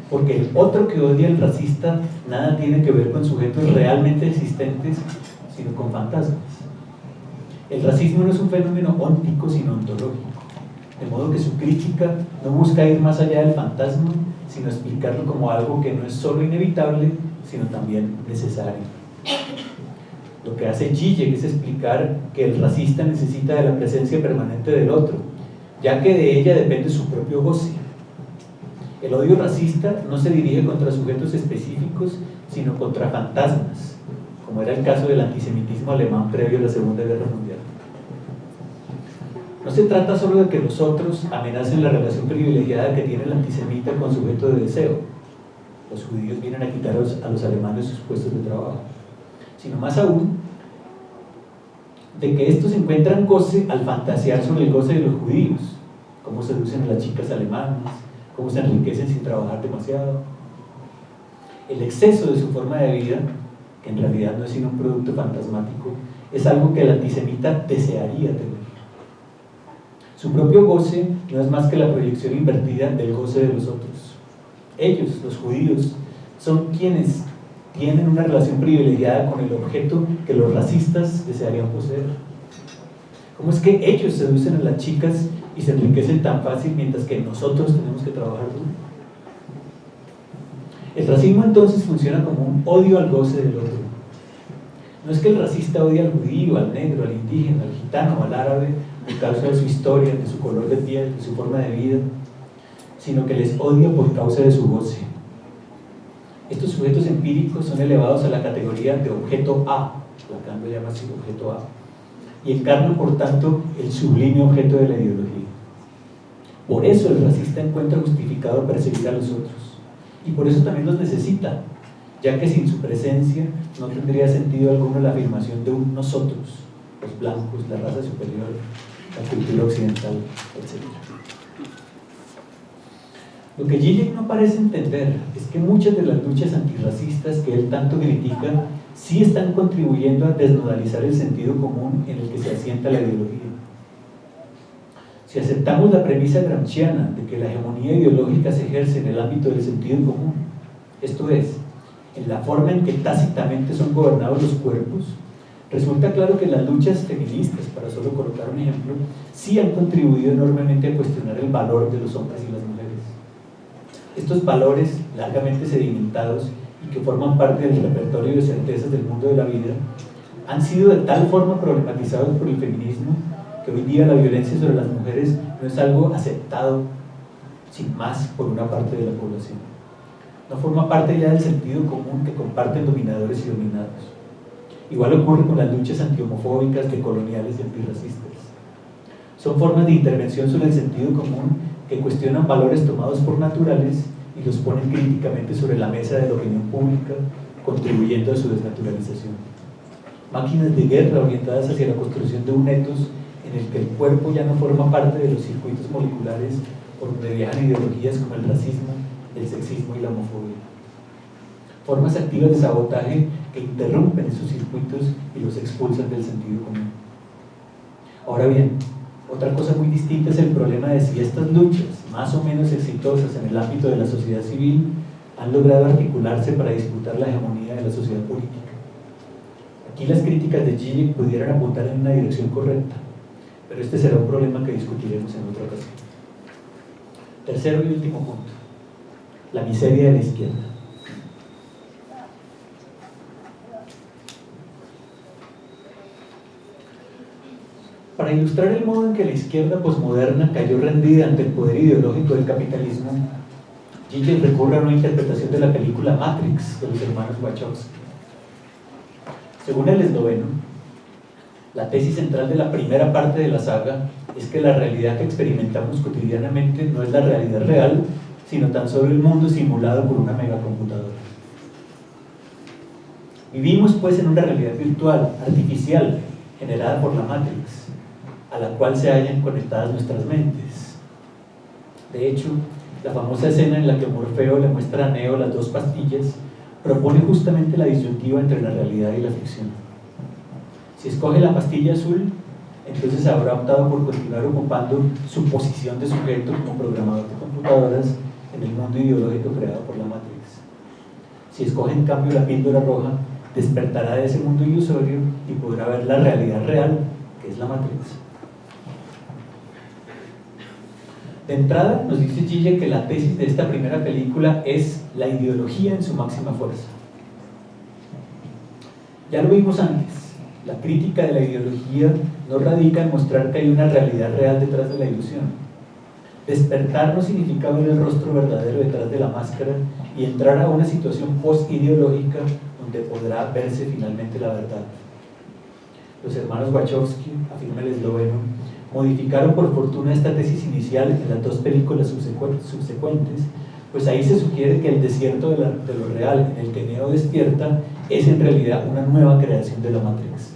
S1: porque el otro que odia al racista nada tiene que ver con sujetos realmente existentes, sino con fantasmas. El racismo no es un fenómeno óntico, sino ontológico, de modo que su crítica no busca ir más allá del fantasma, sino explicarlo como algo que no es solo inevitable, sino también necesario. Lo que hace Zizek es explicar que el racista necesita de la presencia permanente del otro, ya que de ella depende su propio goce. El odio racista no se dirige contra sujetos específicos, sino contra fantasmas, como era el caso del antisemitismo alemán previo a la Segunda Guerra Mundial. No se trata solo de que los otros amenacen la relación privilegiada que tiene el antisemita con sujeto de deseo. Los judíos vienen a quitar a los alemanes sus puestos de trabajo. Sino más aún, de que estos encuentran goce al fantasear sobre el goce de los judíos, cómo seducen a las chicas alemanas, cómo se enriquecen sin trabajar demasiado. El exceso de su forma de vida, que en realidad no es sino un producto fantasmático, es algo que el antisemita desearía tener. Su propio goce no es más que la proyección invertida del goce de los otros. Ellos, los judíos, son quienes tienen una relación privilegiada con el objeto que los racistas desearían poseer. ¿Cómo es que ellos seducen a las chicas y se enriquecen tan fácil mientras que nosotros tenemos que trabajar duro? El racismo entonces funciona como un odio al goce del otro. No es que el racista odie al judío, al negro, al indígena, al gitano, al árabe por causa de su historia, de su color de piel, de su forma de vida, sino que les odia por causa de su goce. Estos sujetos empíricos son elevados a la categoría de objeto A, Lacan lo llama así, objeto A, y encarnan por tanto el sublime objeto de la ideología. Por eso el racista encuentra justificado perseguir a los otros, y por eso también los necesita, ya que sin su presencia no tendría sentido alguno la afirmación de un nosotros, los blancos, la raza superior, la cultura occidental, etc. Lo que Zizek no parece entender es que muchas de las luchas antirracistas que él tanto critica sí están contribuyendo a desnudalizar el sentido común en el que se asienta la ideología. Si aceptamos la premisa gramsciana de que la hegemonía ideológica se ejerce en el ámbito del sentido común, esto es, en la forma en que tácitamente son gobernados los cuerpos, resulta claro que las luchas feministas, para solo colocar un ejemplo, sí han contribuido enormemente a cuestionar el valor de los hombres y las mujeres. Estos valores largamente sedimentados y que forman parte del repertorio de certezas del mundo de la vida han sido de tal forma problematizados por el feminismo que hoy día la violencia sobre las mujeres no es algo aceptado sin más por una parte de la población. No forma parte ya del sentido común que comparten dominadores y dominados. Igual ocurre con las luchas antihomofóbicas, decoloniales y antirracistas. Son formas de intervención sobre el sentido común que cuestionan valores tomados por naturales y los ponen críticamente sobre la mesa de la opinión pública, contribuyendo a su desnaturalización. Máquinas de guerra orientadas hacia la construcción de un etos en el que el cuerpo ya no forma parte de los circuitos moleculares por donde viajan ideologías como el racismo, el sexismo y la homofobia. Formas activas de sabotaje que interrumpen esos circuitos y los expulsan del sentido común. Ahora bien, otra cosa muy distinta es el problema de si estas luchas, más o menos exitosas en el ámbito de la sociedad civil, han logrado articularse para disputar la hegemonía de la sociedad política. Aquí las críticas de Zizek pudieran apuntar en una dirección correcta, pero este será un problema que discutiremos en otra ocasión. Tercero y último punto: la miseria de la izquierda. Para ilustrar el modo en que la izquierda posmoderna cayó rendida ante el poder ideológico del capitalismo, Zizek recurre a una interpretación de la película Matrix de los hermanos Wachowski. Según el esloveno, la tesis central de la primera parte de la saga es que la realidad que experimentamos cotidianamente no es la realidad real, sino tan solo el mundo simulado por una megacomputadora. Vivimos pues en una realidad virtual, artificial, generada por la Matrix, a la cual se hallan conectadas nuestras mentes. De hecho, la famosa escena en la que Morfeo le muestra a Neo las dos pastillas propone justamente la disyuntiva entre la realidad y la ficción. Si escoge la pastilla azul, entonces habrá optado por continuar ocupando su posición de sujeto como programador de computadoras en el mundo ideológico creado por la Matrix. Si escoge en cambio la píldora roja, despertará de ese mundo ilusorio y podrá ver la realidad real, que es la Matrix. De entrada, nos dice Zizek que la tesis de esta primera película es la ideología en su máxima fuerza. Ya lo vimos antes, la crítica de la ideología no radica en mostrar que hay una realidad real detrás de la ilusión. Despertar no significa ver el rostro verdadero detrás de la máscara y entrar a una situación post-ideológica donde podrá verse finalmente la verdad. Los hermanos Wachowski, afirma el esloveno, modificaron por fortuna esta tesis inicial en las dos películas subsecuentes, pues ahí se sugiere que el desierto de lo real en el que Neo despierta es en realidad una nueva creación de la Matrix.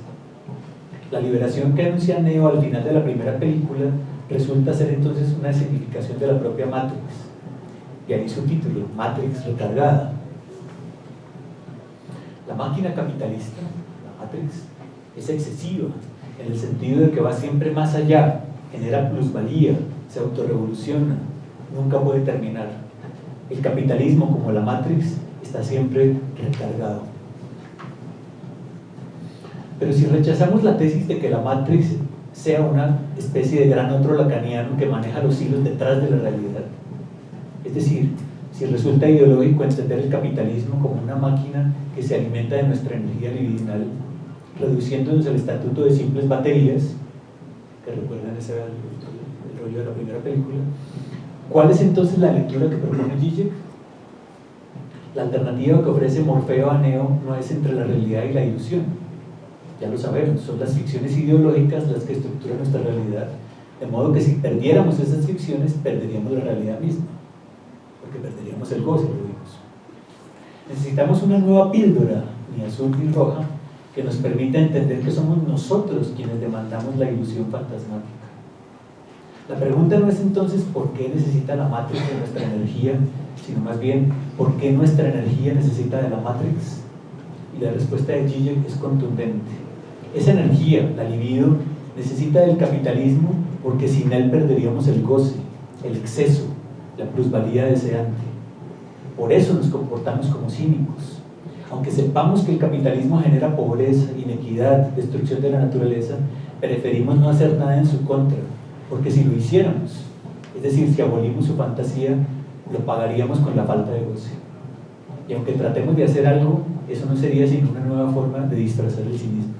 S1: La liberación que anuncia Neo al final de la primera película resulta ser entonces una significación de la propia Matrix, y ahí su título, Matrix recargada. La máquina capitalista, la Matrix, es excesiva, en el sentido de que va siempre más allá, genera plusvalía, se autorrevoluciona, nunca puede terminar. El capitalismo, como la Matrix, está siempre recargado. Pero si rechazamos la tesis de que la Matrix sea una especie de gran otro lacaniano que maneja los hilos detrás de la realidad, es decir, si resulta ideológico entender el capitalismo como una máquina que se alimenta de nuestra energía libidinal, reduciéndonos al estatuto de simples baterías, que recuerdan el rollo de la primera película, ¿cuál es entonces la lectura que propone Zizek? La alternativa que ofrece Morfeo a Neo no es entre la realidad y la ilusión, ya lo sabemos, son las ficciones ideológicas las que estructuran nuestra realidad, de modo que si perdiéramos esas ficciones, perderíamos la realidad misma, porque perderíamos el goce, lo vimos. Necesitamos una nueva píldora, ni azul ni roja, que nos permita entender que somos nosotros quienes demandamos la ilusión fantasmática. La pregunta no es entonces por qué necesita la Matrix de nuestra energía, sino más bien por qué nuestra energía necesita de la Matrix. Y la respuesta de Zizek es contundente. Esa energía, la libido, necesita del capitalismo porque sin él perderíamos el goce, el exceso, la plusvalía deseante. Por eso nos comportamos como cínicos. Aunque sepamos que el capitalismo genera pobreza, inequidad, destrucción de la naturaleza, preferimos no hacer nada en su contra, porque si lo hiciéramos, es decir, si abolimos su fantasía, lo pagaríamos con la falta de goce. Y aunque tratemos de hacer algo, eso no sería sino una nueva forma de disfrazar el cinismo.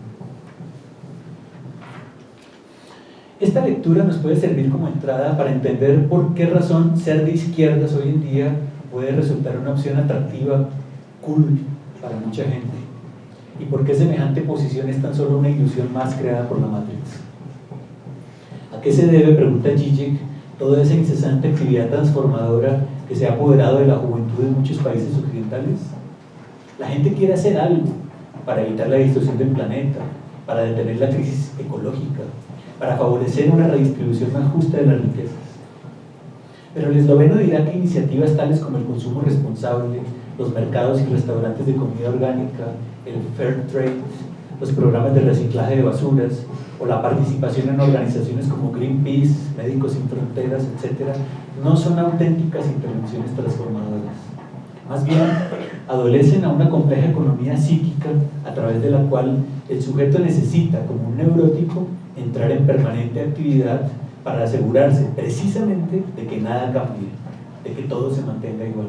S1: Esta lectura nos puede servir como entrada para entender por qué razón ser de izquierdas hoy en día puede resultar una opción atractiva, cool, para mucha gente, y por qué semejante posición es tan solo una ilusión más creada por la Matrix. ¿A qué se debe, pregunta Zizek, toda esa incesante actividad transformadora que se ha apoderado de la juventud en muchos países occidentales? La gente quiere hacer algo para evitar la destrucción del planeta, para detener la crisis ecológica, para favorecer una redistribución más justa de las riquezas. Pero el esloveno dirá que iniciativas tales como el consumo responsable, los mercados y restaurantes de comida orgánica, el fair trade, los programas de reciclaje de basuras o la participación en organizaciones como Greenpeace, Médicos Sin Fronteras, etc., no son auténticas intervenciones transformadoras. Más bien, adolecen a una compleja economía psíquica a través de la cual el sujeto necesita, como un neurótico, entrar en permanente actividad para asegurarse precisamente de que nada cambie, de que todo se mantenga igual.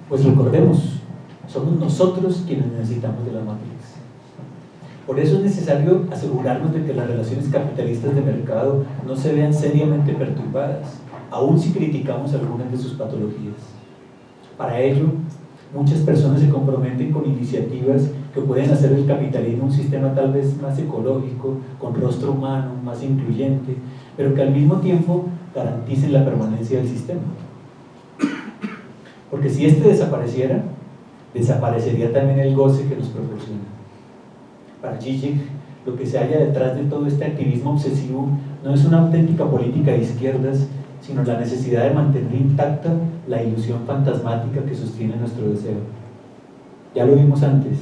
S1: Pues recordemos, somos nosotros quienes necesitamos de la Matrix. Por eso es necesario asegurarnos de que las relaciones capitalistas de mercado no se vean seriamente perturbadas, aun si criticamos algunas de sus patologías. Para ello, muchas personas se comprometen con iniciativas que pueden hacer del capitalismo un sistema tal vez más ecológico, con rostro humano, más incluyente, pero que al mismo tiempo garanticen la permanencia del sistema. Porque si este desapareciera, desaparecería también el goce que nos proporciona. Para Zizek, lo que se halla detrás de todo este activismo obsesivo no es una auténtica política de izquierdas, sino la necesidad de mantener intacta la ilusión fantasmática que sostiene nuestro deseo. Ya lo vimos antes,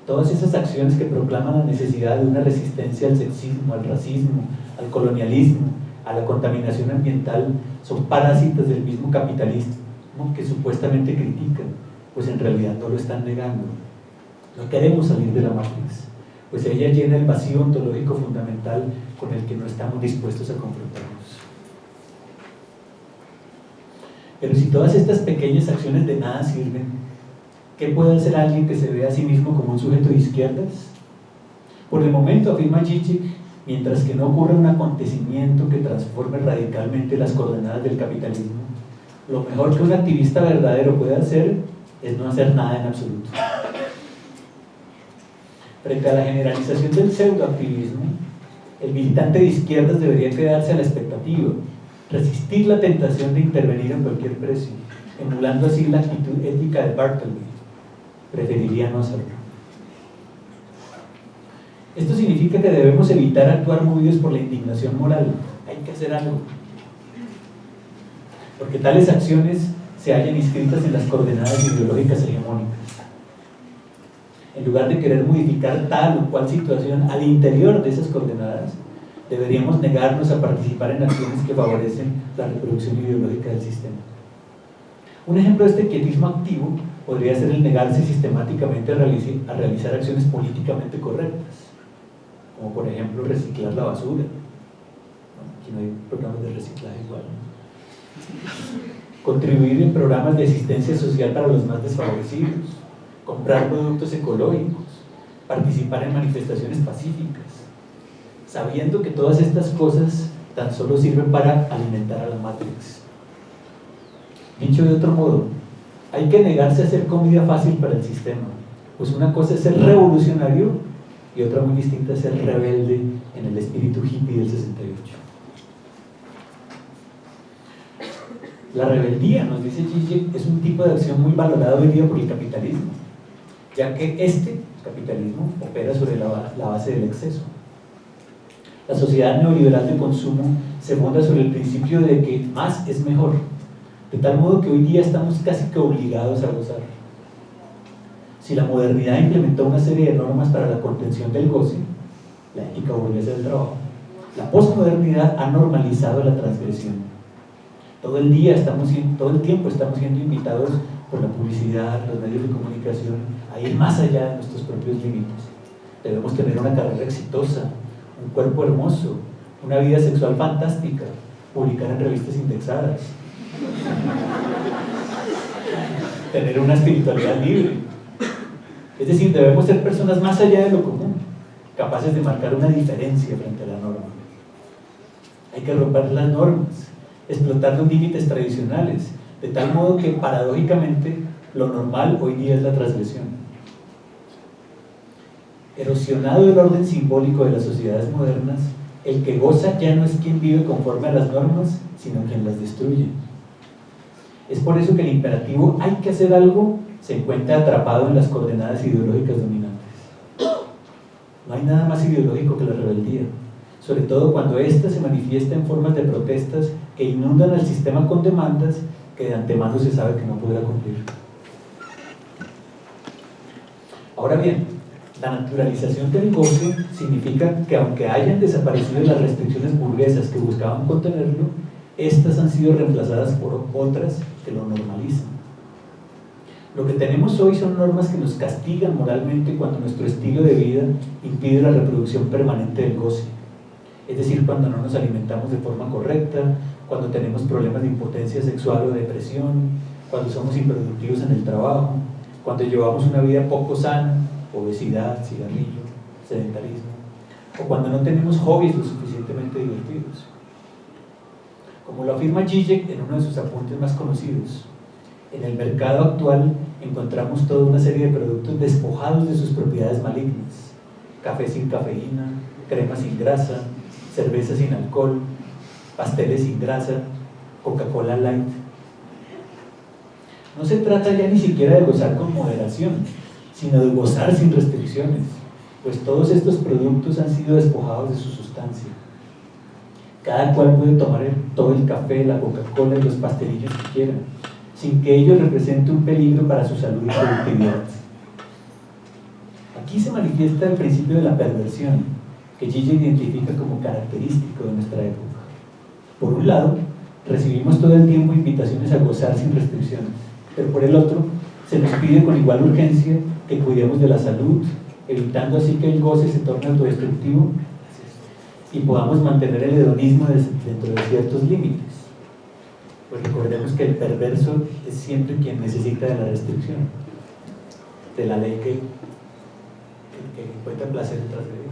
S1: todas esas acciones que proclaman la necesidad de una resistencia al sexismo, al racismo, al colonialismo, a la contaminación ambiental, son parásitos del mismo capitalismo que supuestamente critican, pues en realidad no lo están negando. No queremos salir de la Matrix, pues ella llena el vacío ontológico fundamental con el que no estamos dispuestos a confrontarnos. Pero si todas estas pequeñas acciones de nada sirven, ¿qué puede hacer alguien que se ve a sí mismo como un sujeto de izquierdas? Por el momento, afirma Zizek, mientras que no ocurra un acontecimiento que transforme radicalmente las coordenadas del capitalismo, lo mejor que un activista verdadero puede hacer es no hacer nada en absoluto. Frente a la generalización del pseudoactivismo, el militante de izquierdas debería quedarse a la expectativa, resistir la tentación de intervenir en cualquier precio, emulando así la actitud ética de Bartleby. Preferiría no hacerlo. Esto significa que debemos evitar actuar movidos por la indignación moral. Hay que hacer algo, porque tales acciones se hallan inscritas en las coordenadas ideológicas hegemónicas. En lugar de querer modificar tal o cual situación al interior de esas coordenadas, deberíamos negarnos a participar en acciones que favorecen la reproducción ideológica del sistema. Un ejemplo de este quietismo activo podría ser el negarse sistemáticamente a realizar acciones políticamente correctas, como por ejemplo reciclar la basura. Aquí no hay programas de reciclaje igual. Contribuir en programas de asistencia social para los más desfavorecidos, comprar productos ecológicos, participar en manifestaciones pacíficas, sabiendo que todas estas cosas tan solo sirven para alimentar a la Matrix. Dicho de otro modo, hay que negarse a hacer comida fácil para el sistema, pues una cosa es ser revolucionario y otra muy distinta es ser rebelde en el espíritu hippie del 68. La rebeldía, nos dice Zizek, es un tipo de acción muy valorado hoy día por el capitalismo, ya que este capitalismo opera sobre la base del exceso. La sociedad neoliberal de consumo se funda sobre el principio de que más es mejor, de tal modo que hoy día estamos casi que obligados a gozar. Si la modernidad implementó una serie de normas para la contención del goce, la ética burguesa del trabajo, la posmodernidad ha normalizado la transgresión. Todo el tiempo estamos siendo invitados por la publicidad, los medios de comunicación, a ir más allá de nuestros propios límites. Debemos tener una carrera exitosa, un cuerpo hermoso, una vida sexual fantástica, publicar en revistas indexadas, tener una espiritualidad libre. Es decir, debemos ser personas más allá de lo común, capaces de marcar una diferencia frente a la norma. Hay que romper las normas, explotar los límites tradicionales, de tal modo que paradójicamente lo normal hoy día es la transgresión. Erosionado el orden simbólico de las sociedades modernas, el que goza ya no es quien vive conforme a las normas, sino quien las destruye. Es por eso que el imperativo "hay que hacer algo" se encuentra atrapado en las coordenadas ideológicas dominantes. No hay nada más ideológico que la rebeldía, sobre todo cuando ésta se manifiesta en formas de protestas que inundan al sistema con demandas que de antemano se sabe que no podrá cumplir. Ahora bien, la naturalización del goce significa que aunque hayan desaparecido las restricciones burguesas que buscaban contenerlo, estas han sido reemplazadas por otras que lo normalizan. Lo que tenemos hoy son normas que nos castigan moralmente cuando nuestro estilo de vida impide la reproducción permanente del goce. Es decir, cuando no nos alimentamos de forma correcta, cuando tenemos problemas de impotencia sexual o depresión, cuando somos improductivos en el trabajo, cuando llevamos una vida poco sana, obesidad, cigarrillo, sedentarismo, o cuando no tenemos hobbies lo suficientemente divertidos. Como lo afirma Zizek en uno de sus apuntes más conocidos, en el mercado actual encontramos toda una serie de productos despojados de sus propiedades malignas: café sin cafeína, crema sin grasa, cerveza sin alcohol, pasteles sin grasa, Coca-Cola Light. No se trata ya ni siquiera de gozar con moderación, sino de gozar sin restricciones, pues todos estos productos han sido despojados de su sustancia. Cada cual puede tomar todo el café, la Coca-Cola y los pastelillos que quiera, sin que ello represente un peligro para su salud y productividad. Aquí se manifiesta el principio de la perversión, que Zizek identifica como característico de nuestra época. Por un lado, recibimos todo el tiempo invitaciones a gozar sin restricciones, pero por el otro, se nos pide con igual urgencia que cuidemos de la salud, evitando así que el goce se torne autodestructivo y podamos mantener el hedonismo dentro de ciertos límites. Pues recordemos que el perverso es siempre quien necesita de la restricción, de la ley que encuentra placer en transgredir.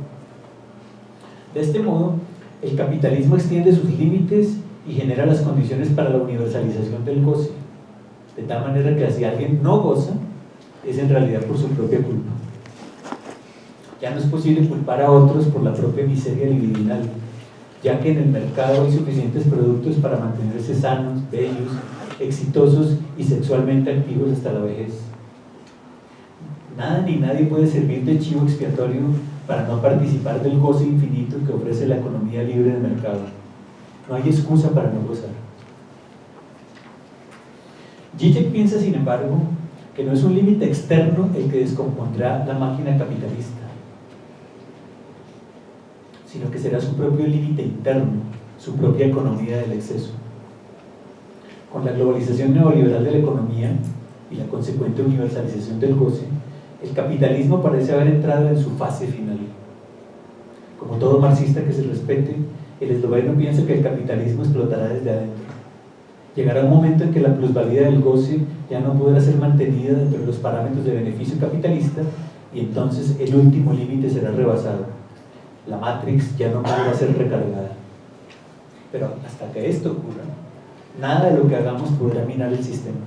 S1: De este modo, el capitalismo extiende sus límites y genera las condiciones para la universalización del goce, de tal manera que si alguien no goza, es en realidad por su propia culpa. Ya no es posible culpar a otros por la propia miseria libidinal, ya que en el mercado hay suficientes productos para mantenerse sanos, bellos, exitosos y sexualmente activos hasta la vejez. Nada ni nadie puede servir de chivo expiatorio para no participar del goce infinito que ofrece la economía libre de mercado. No hay excusa para no gozar. Zizek piensa, sin embargo, que no es un límite externo el que descompondrá la máquina capitalista, sino que será su propio límite interno, su propia economía del exceso. Con la globalización neoliberal de la economía y la consecuente universalización del goce, el capitalismo parece haber entrado en su fase final. Como todo marxista que se respete, el esloveno piensa que el capitalismo explotará desde adentro. Llegará un momento en que la plusvalía del goce ya no podrá ser mantenida dentro de los parámetros de beneficio capitalista y entonces el último límite será rebasado. La Matrix ya no podrá ser recargada. Pero hasta que esto ocurra, nada de lo que hagamos podrá minar el sistema.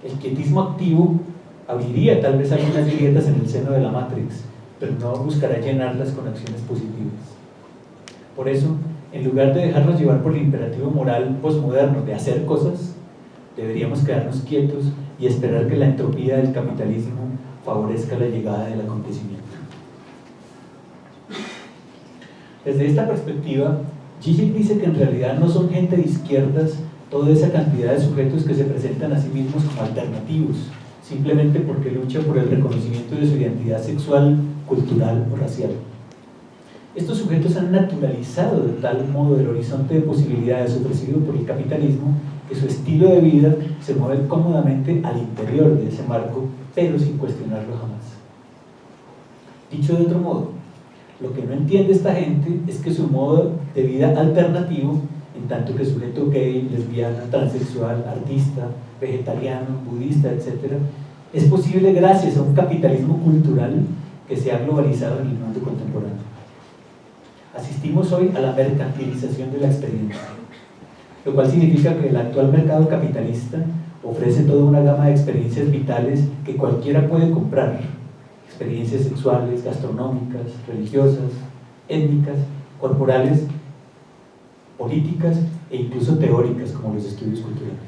S1: El quietismo activo abriría tal vez algunas grietas en el seno de la Matrix, pero no buscará llenarlas con acciones positivas. Por eso, en lugar de dejarnos llevar por el imperativo moral posmoderno de hacer cosas, deberíamos quedarnos quietos y esperar que la entropía del capitalismo favorezca la llegada del acontecimiento. Desde esta perspectiva, Zizek dice que en realidad no son gente de izquierdas toda esa cantidad de sujetos que se presentan a sí mismos como alternativos, simplemente porque luchan por el reconocimiento de su identidad sexual, cultural o racial. Estos sujetos han naturalizado de tal modo el horizonte de posibilidades ofrecido por el capitalismo que su estilo de vida se mueve cómodamente al interior de ese marco, pero sin cuestionarlo jamás. Dicho de otro modo, lo que no entiende esta gente es que su modo de vida alternativo, en tanto que sujeto gay, lesbiana, transexual, artista, vegetariano, budista, etc., es posible gracias a un capitalismo cultural que se ha globalizado en el mundo contemporáneo. Asistimos hoy a la mercantilización de la experiencia, lo cual significa que el actual mercado capitalista ofrece toda una gama de experiencias vitales que cualquiera puede comprar: experiencias sexuales, gastronómicas, religiosas, étnicas corporales, políticas e incluso teóricas como los estudios culturales.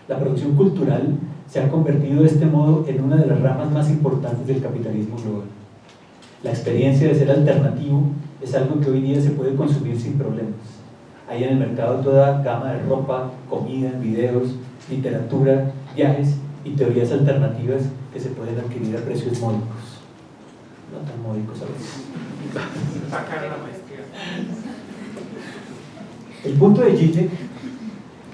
S1: La producción cultural se ha convertido de este modo en una de las ramas más importantes del capitalismo global. La experiencia de ser alternativo es algo que hoy día se puede consumir sin problemas. Hay en el mercado toda gama de ropa, comida, videos, literatura, viajes y teorías alternativas que se pueden adquirir a precios módicos. No tan módicos a veces. El punto de Zizek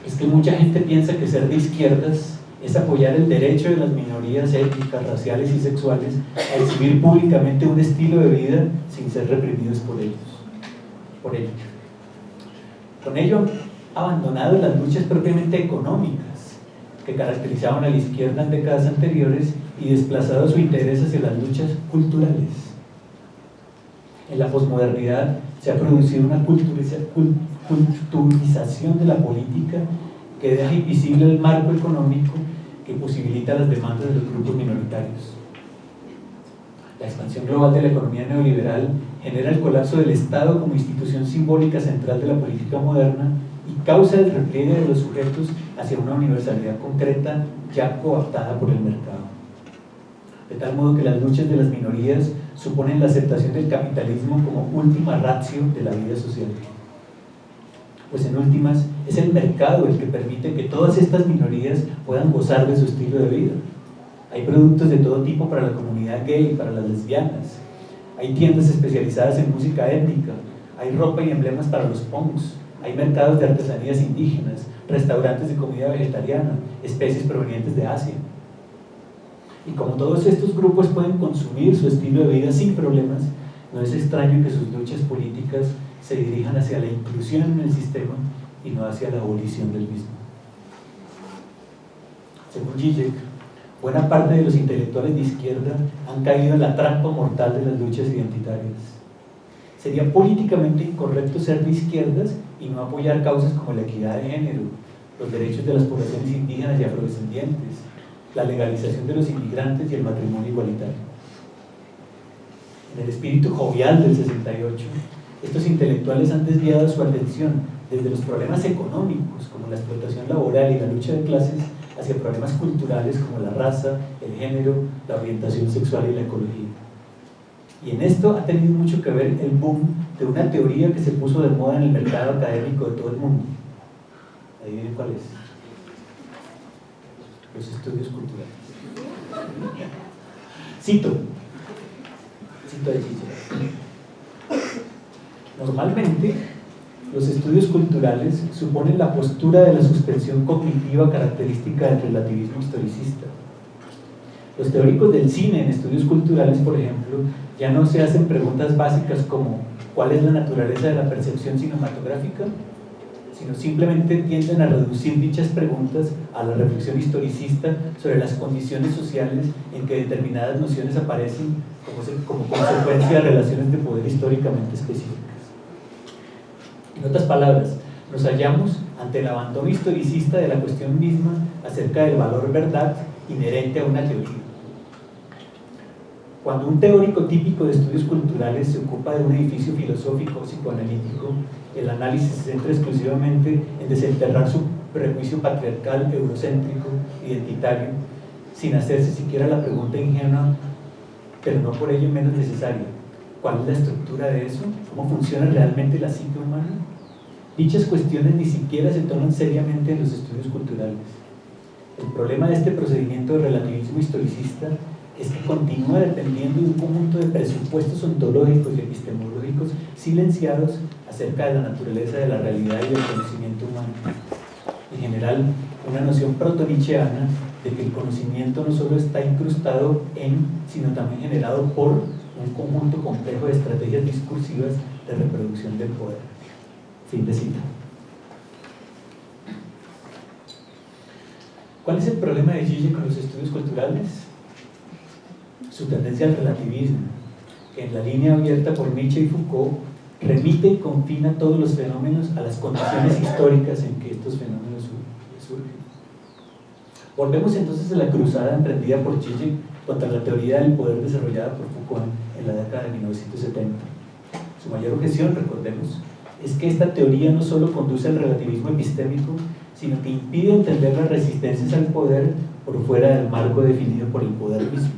S1: es que mucha gente piensa que ser de izquierdas es apoyar el derecho de las minorías étnicas, raciales y sexuales a exhibir públicamente un estilo de vida sin ser reprimidos por ellos. Con ello han abandonado las luchas propiamente económicas que caracterizaban a la izquierda en décadas anteriores y desplazado su interés hacia las luchas culturales. En la posmodernidad se ha producido una culturización de la política que deja invisible el marco económico que posibilita las demandas de los grupos minoritarios. La expansión global de la economía neoliberal genera el colapso del Estado como institución simbólica central de la política moderna y causa el repliegue de los sujetos hacia una universalidad concreta ya cooptada por el mercado. De tal modo que las luchas de las minorías suponen la aceptación del capitalismo como última ratio de la vida social. Pues en últimas, es el mercado el que permite que todas estas minorías puedan gozar de su estilo de vida. Hay productos de todo tipo para la comunidad gay, para las lesbianas. Hay tiendas especializadas en música étnica. Hay ropa y emblemas para los punks. Hay mercados de artesanías indígenas, restaurantes de comida vegetariana, especies provenientes de Asia. Y como todos estos grupos pueden consumir su estilo de vida sin problemas, no es extraño que sus luchas políticas se dirijan hacia la inclusión en el sistema y no hacia la abolición del mismo. Según Zizek, buena parte de los intelectuales de izquierda han caído en la trampa mortal de las luchas identitarias. Sería políticamente incorrecto ser de izquierdas y no apoyar causas como la equidad de género, los derechos de las poblaciones indígenas y afrodescendientes, la legalización de los inmigrantes y el matrimonio igualitario. En el espíritu jovial del 68, estos intelectuales han desviado su atención desde los problemas económicos, como la explotación laboral y la lucha de clases, hacia problemas culturales como la raza, el género, la orientación sexual y la ecología. Y en esto ha tenido mucho que ver el boom de una teoría que se puso de moda en el mercado académico de todo el mundo. ¿Adivinen cuál es? Los estudios culturales. Cito de Zizek. Normalmente, los estudios culturales suponen la postura de la suspensión cognitiva característica del relativismo historicista. Los teóricos del cine en estudios culturales, por ejemplo, ya no se hacen preguntas básicas como ¿cuál es la naturaleza de la percepción cinematográfica?, sino simplemente tienden a reducir dichas preguntas a la reflexión historicista sobre las condiciones sociales en que determinadas nociones aparecen como consecuencia de relaciones de poder históricamente específicas. En otras palabras, nos hallamos ante el abandono historicista de la cuestión misma acerca del valor verdad inherente a una teoría. Cuando un teórico típico de estudios culturales se ocupa de un edificio filosófico o psicoanalítico, el análisis se centra exclusivamente en desenterrar su prejuicio patriarcal, eurocéntrico, identitario, sin hacerse siquiera la pregunta ingenua, pero no por ello menos necesaria: ¿cuál es la estructura de eso? ¿Cómo funciona realmente la psique humana? Dichas cuestiones ni siquiera se toman seriamente en los estudios culturales. El problema de este procedimiento de relativismo historicista es que continúa dependiendo de un conjunto de presupuestos ontológicos y epistemológicos silenciados acerca de la naturaleza de la realidad y del conocimiento humano. En general, una noción proto-nietzscheana de que el conocimiento no solo está incrustado en, sino también generado por un conjunto complejo de estrategias discursivas de reproducción del poder. Fin de cita. ¿Cuál es el problema de Zizek con los estudios culturales? Su tendencia al relativismo, que en la línea abierta por Nietzsche y Foucault remite y confina todos los fenómenos a las condiciones históricas en que estos fenómenos surgen. Volvemos entonces a la cruzada emprendida por Zizek contra la teoría del poder desarrollada por Foucault en la década de 1970. Su mayor objeción, recordemos, es que esta teoría no solo conduce al relativismo epistémico, sino que impide entender las resistencias al poder por fuera del marco definido por el poder mismo.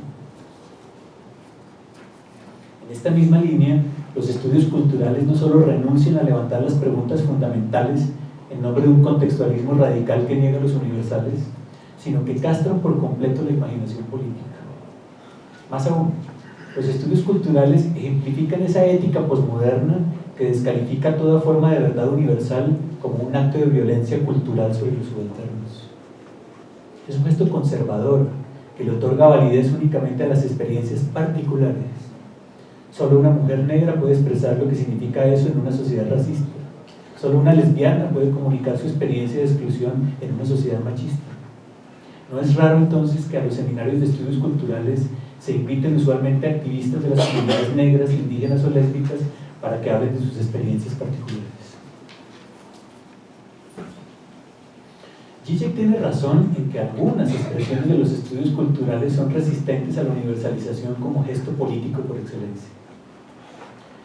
S1: En esta misma línea, los estudios culturales no solo renuncian a levantar las preguntas fundamentales en nombre de un contextualismo radical que niega los universales, sino que castran por completo la imaginación política. Más aún, los estudios culturales ejemplifican esa ética posmoderna que descalifica toda forma de verdad universal como un acto de violencia cultural sobre los subalternos. Es un gesto conservador que le otorga validez únicamente a las experiencias particulares. Solo una mujer negra puede expresar lo que significa eso en una sociedad racista. Solo una lesbiana puede comunicar su experiencia de exclusión en una sociedad machista. No es raro entonces que a los seminarios de estudios culturales se inviten usualmente a activistas de las comunidades negras, indígenas o lésbicas para que hablen de sus experiencias particulares. Zizek tiene razón en que algunas expresiones de los estudios culturales son resistentes a la universalización como gesto político por excelencia.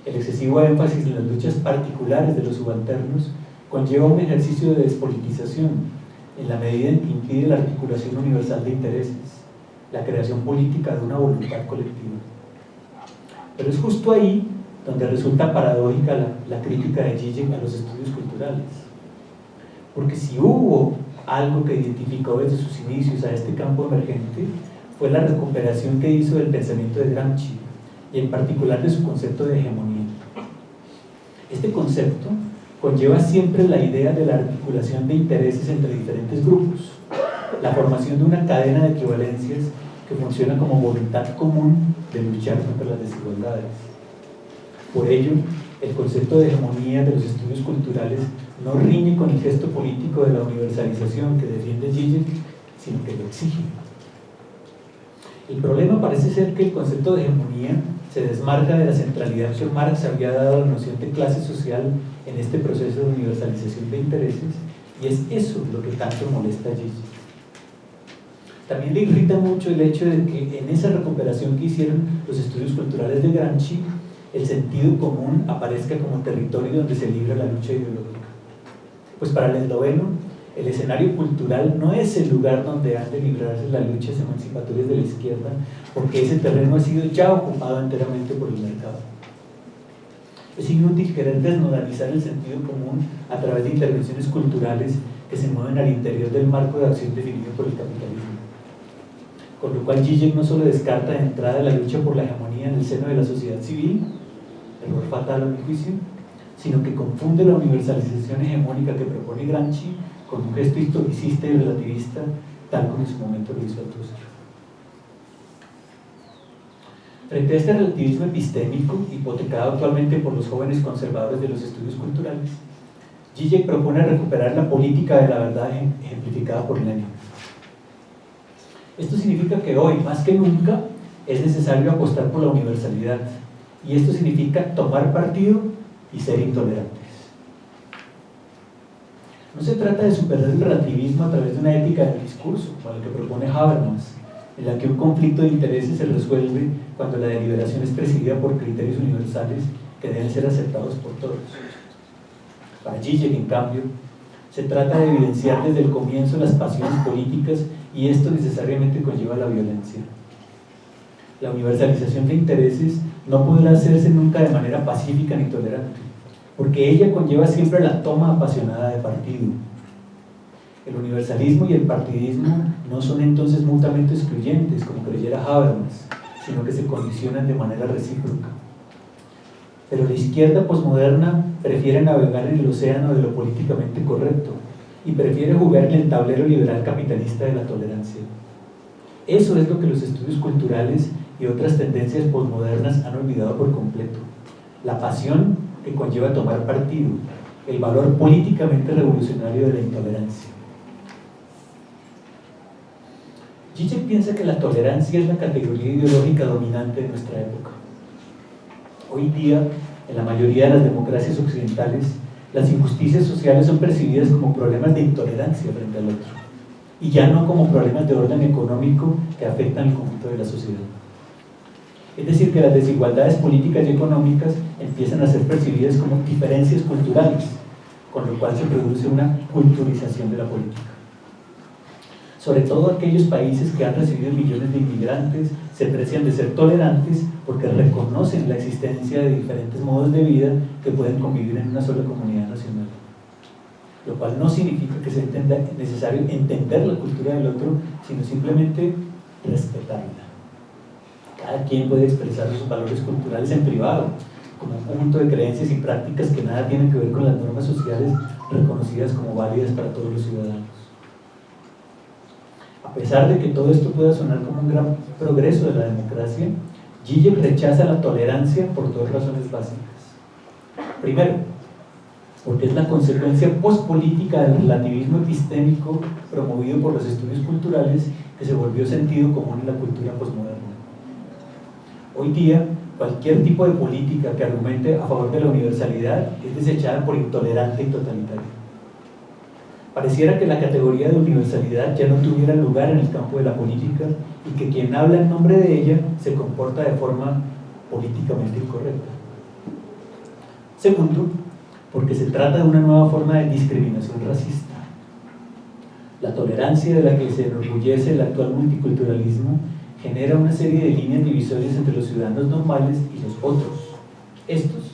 S1: El excesivo énfasis en las luchas particulares de los subalternos conlleva un ejercicio de despolitización en la medida en que impide la articulación universal de intereses, la creación política de una voluntad colectiva. Pero es justo ahí donde resulta paradójica la crítica de Zizek a los estudios culturales. Porque si hubo algo que identificó desde sus inicios a este campo emergente, fue la recuperación que hizo del pensamiento de Gramsci, y en particular de su concepto de hegemonía. Este concepto conlleva siempre la idea de la articulación de intereses entre diferentes grupos, la formación de una cadena de equivalencias que funciona como voluntad común de luchar contra las desigualdades. Por ello, el concepto de hegemonía de los estudios culturales no riñe con el gesto político de la universalización que defiende Zizek, sino que lo exige. El problema parece ser que el concepto de hegemonía se desmarca de la centralidad que Marx había dado a la noción de clase social en este proceso de universalización de intereses, y es eso lo que tanto molesta a Zizek. También le irrita mucho el hecho de que en esa recuperación que hicieron los estudios culturales de Gramsci, el sentido común aparezca como territorio donde se libra la lucha ideológica. Pues para el esloveno, el escenario cultural no es el lugar donde han de librarse las luchas emancipatorias de la izquierda, porque ese terreno ha sido ya ocupado enteramente por el mercado. Es inútil querer desnodalizar el sentido común a través de intervenciones culturales que se mueven al interior del marco de acción definido por el capitalismo. Con lo cual Zizek no solo descarta de entrada la lucha por la hegemonía en el seno de la sociedad civil, error fatal a mi juicio, sino que confunde la universalización hegemónica que propone Gramsci con un gesto historicista y relativista, tal como en su momento lo hizo Althusser. Frente a este relativismo epistémico, hipotecado actualmente por los jóvenes conservadores de los estudios culturales, Zizek propone recuperar la política de la verdad ejemplificada por Lenin. Esto significa que hoy, más que nunca, es necesario apostar por la universalidad, y esto significa tomar partido y ser intolerantes. No se trata de superar el relativismo a través de una ética del discurso, como la que propone Habermas, en la que un conflicto de intereses se resuelve cuando la deliberación es presidida por criterios universales que deben ser aceptados por todos. Para Zizek, en cambio, se trata de evidenciar desde el comienzo las pasiones políticas, y esto necesariamente conlleva la violencia. La universalización de intereses no podrá hacerse nunca de manera pacífica ni tolerante, porque ella conlleva siempre la toma apasionada de partido. El universalismo y el partidismo no son entonces mutuamente excluyentes, como creyera Habermas, sino que se condicionan de manera recíproca. Pero la izquierda posmoderna prefiere navegar en el océano de lo políticamente correcto y prefiere jugar en el tablero liberal capitalista de la tolerancia. Eso es lo que los estudios culturales y otras tendencias posmodernas han olvidado por completo: la pasión que conlleva tomar partido, el valor políticamente revolucionario de la intolerancia. Zizek piensa que la tolerancia es la categoría ideológica dominante de nuestra época. Hoy día, en la mayoría de las democracias occidentales, las injusticias sociales son percibidas como problemas de intolerancia frente al otro, y ya no como problemas de orden económico que afectan el conjunto de la sociedad. Es decir, que las desigualdades políticas y económicas empiezan a ser percibidas como diferencias culturales, con lo cual se produce una culturización de la política. Sobre todo aquellos países que han recibido millones de inmigrantes se precian de ser tolerantes porque reconocen la existencia de diferentes modos de vida que pueden convivir en una sola comunidad nacional. Lo cual no significa que sea necesario entender la cultura del otro, sino simplemente respetarla. Cada quien puede expresar sus valores culturales en privado, como un conjunto de creencias y prácticas que nada tienen que ver con las normas sociales reconocidas como válidas para todos los ciudadanos. A pesar de que todo esto pueda sonar como un gran progreso de la democracia, Zizek rechaza la tolerancia por dos razones básicas. Primero, porque es la consecuencia pospolítica del relativismo epistémico promovido por los estudios culturales que se volvió sentido común en la cultura posmoderna. Hoy día, cualquier tipo de política que argumente a favor de la universalidad es desechada por intolerante y totalitaria. Pareciera que la categoría de universalidad ya no tuviera lugar en el campo de la política y que quien habla en nombre de ella se comporta de forma políticamente incorrecta. Segundo, porque se trata de una nueva forma de discriminación racista. La tolerancia de la que se enorgullece el actual multiculturalismo genera una serie de líneas divisorias entre los ciudadanos normales y los otros. Estos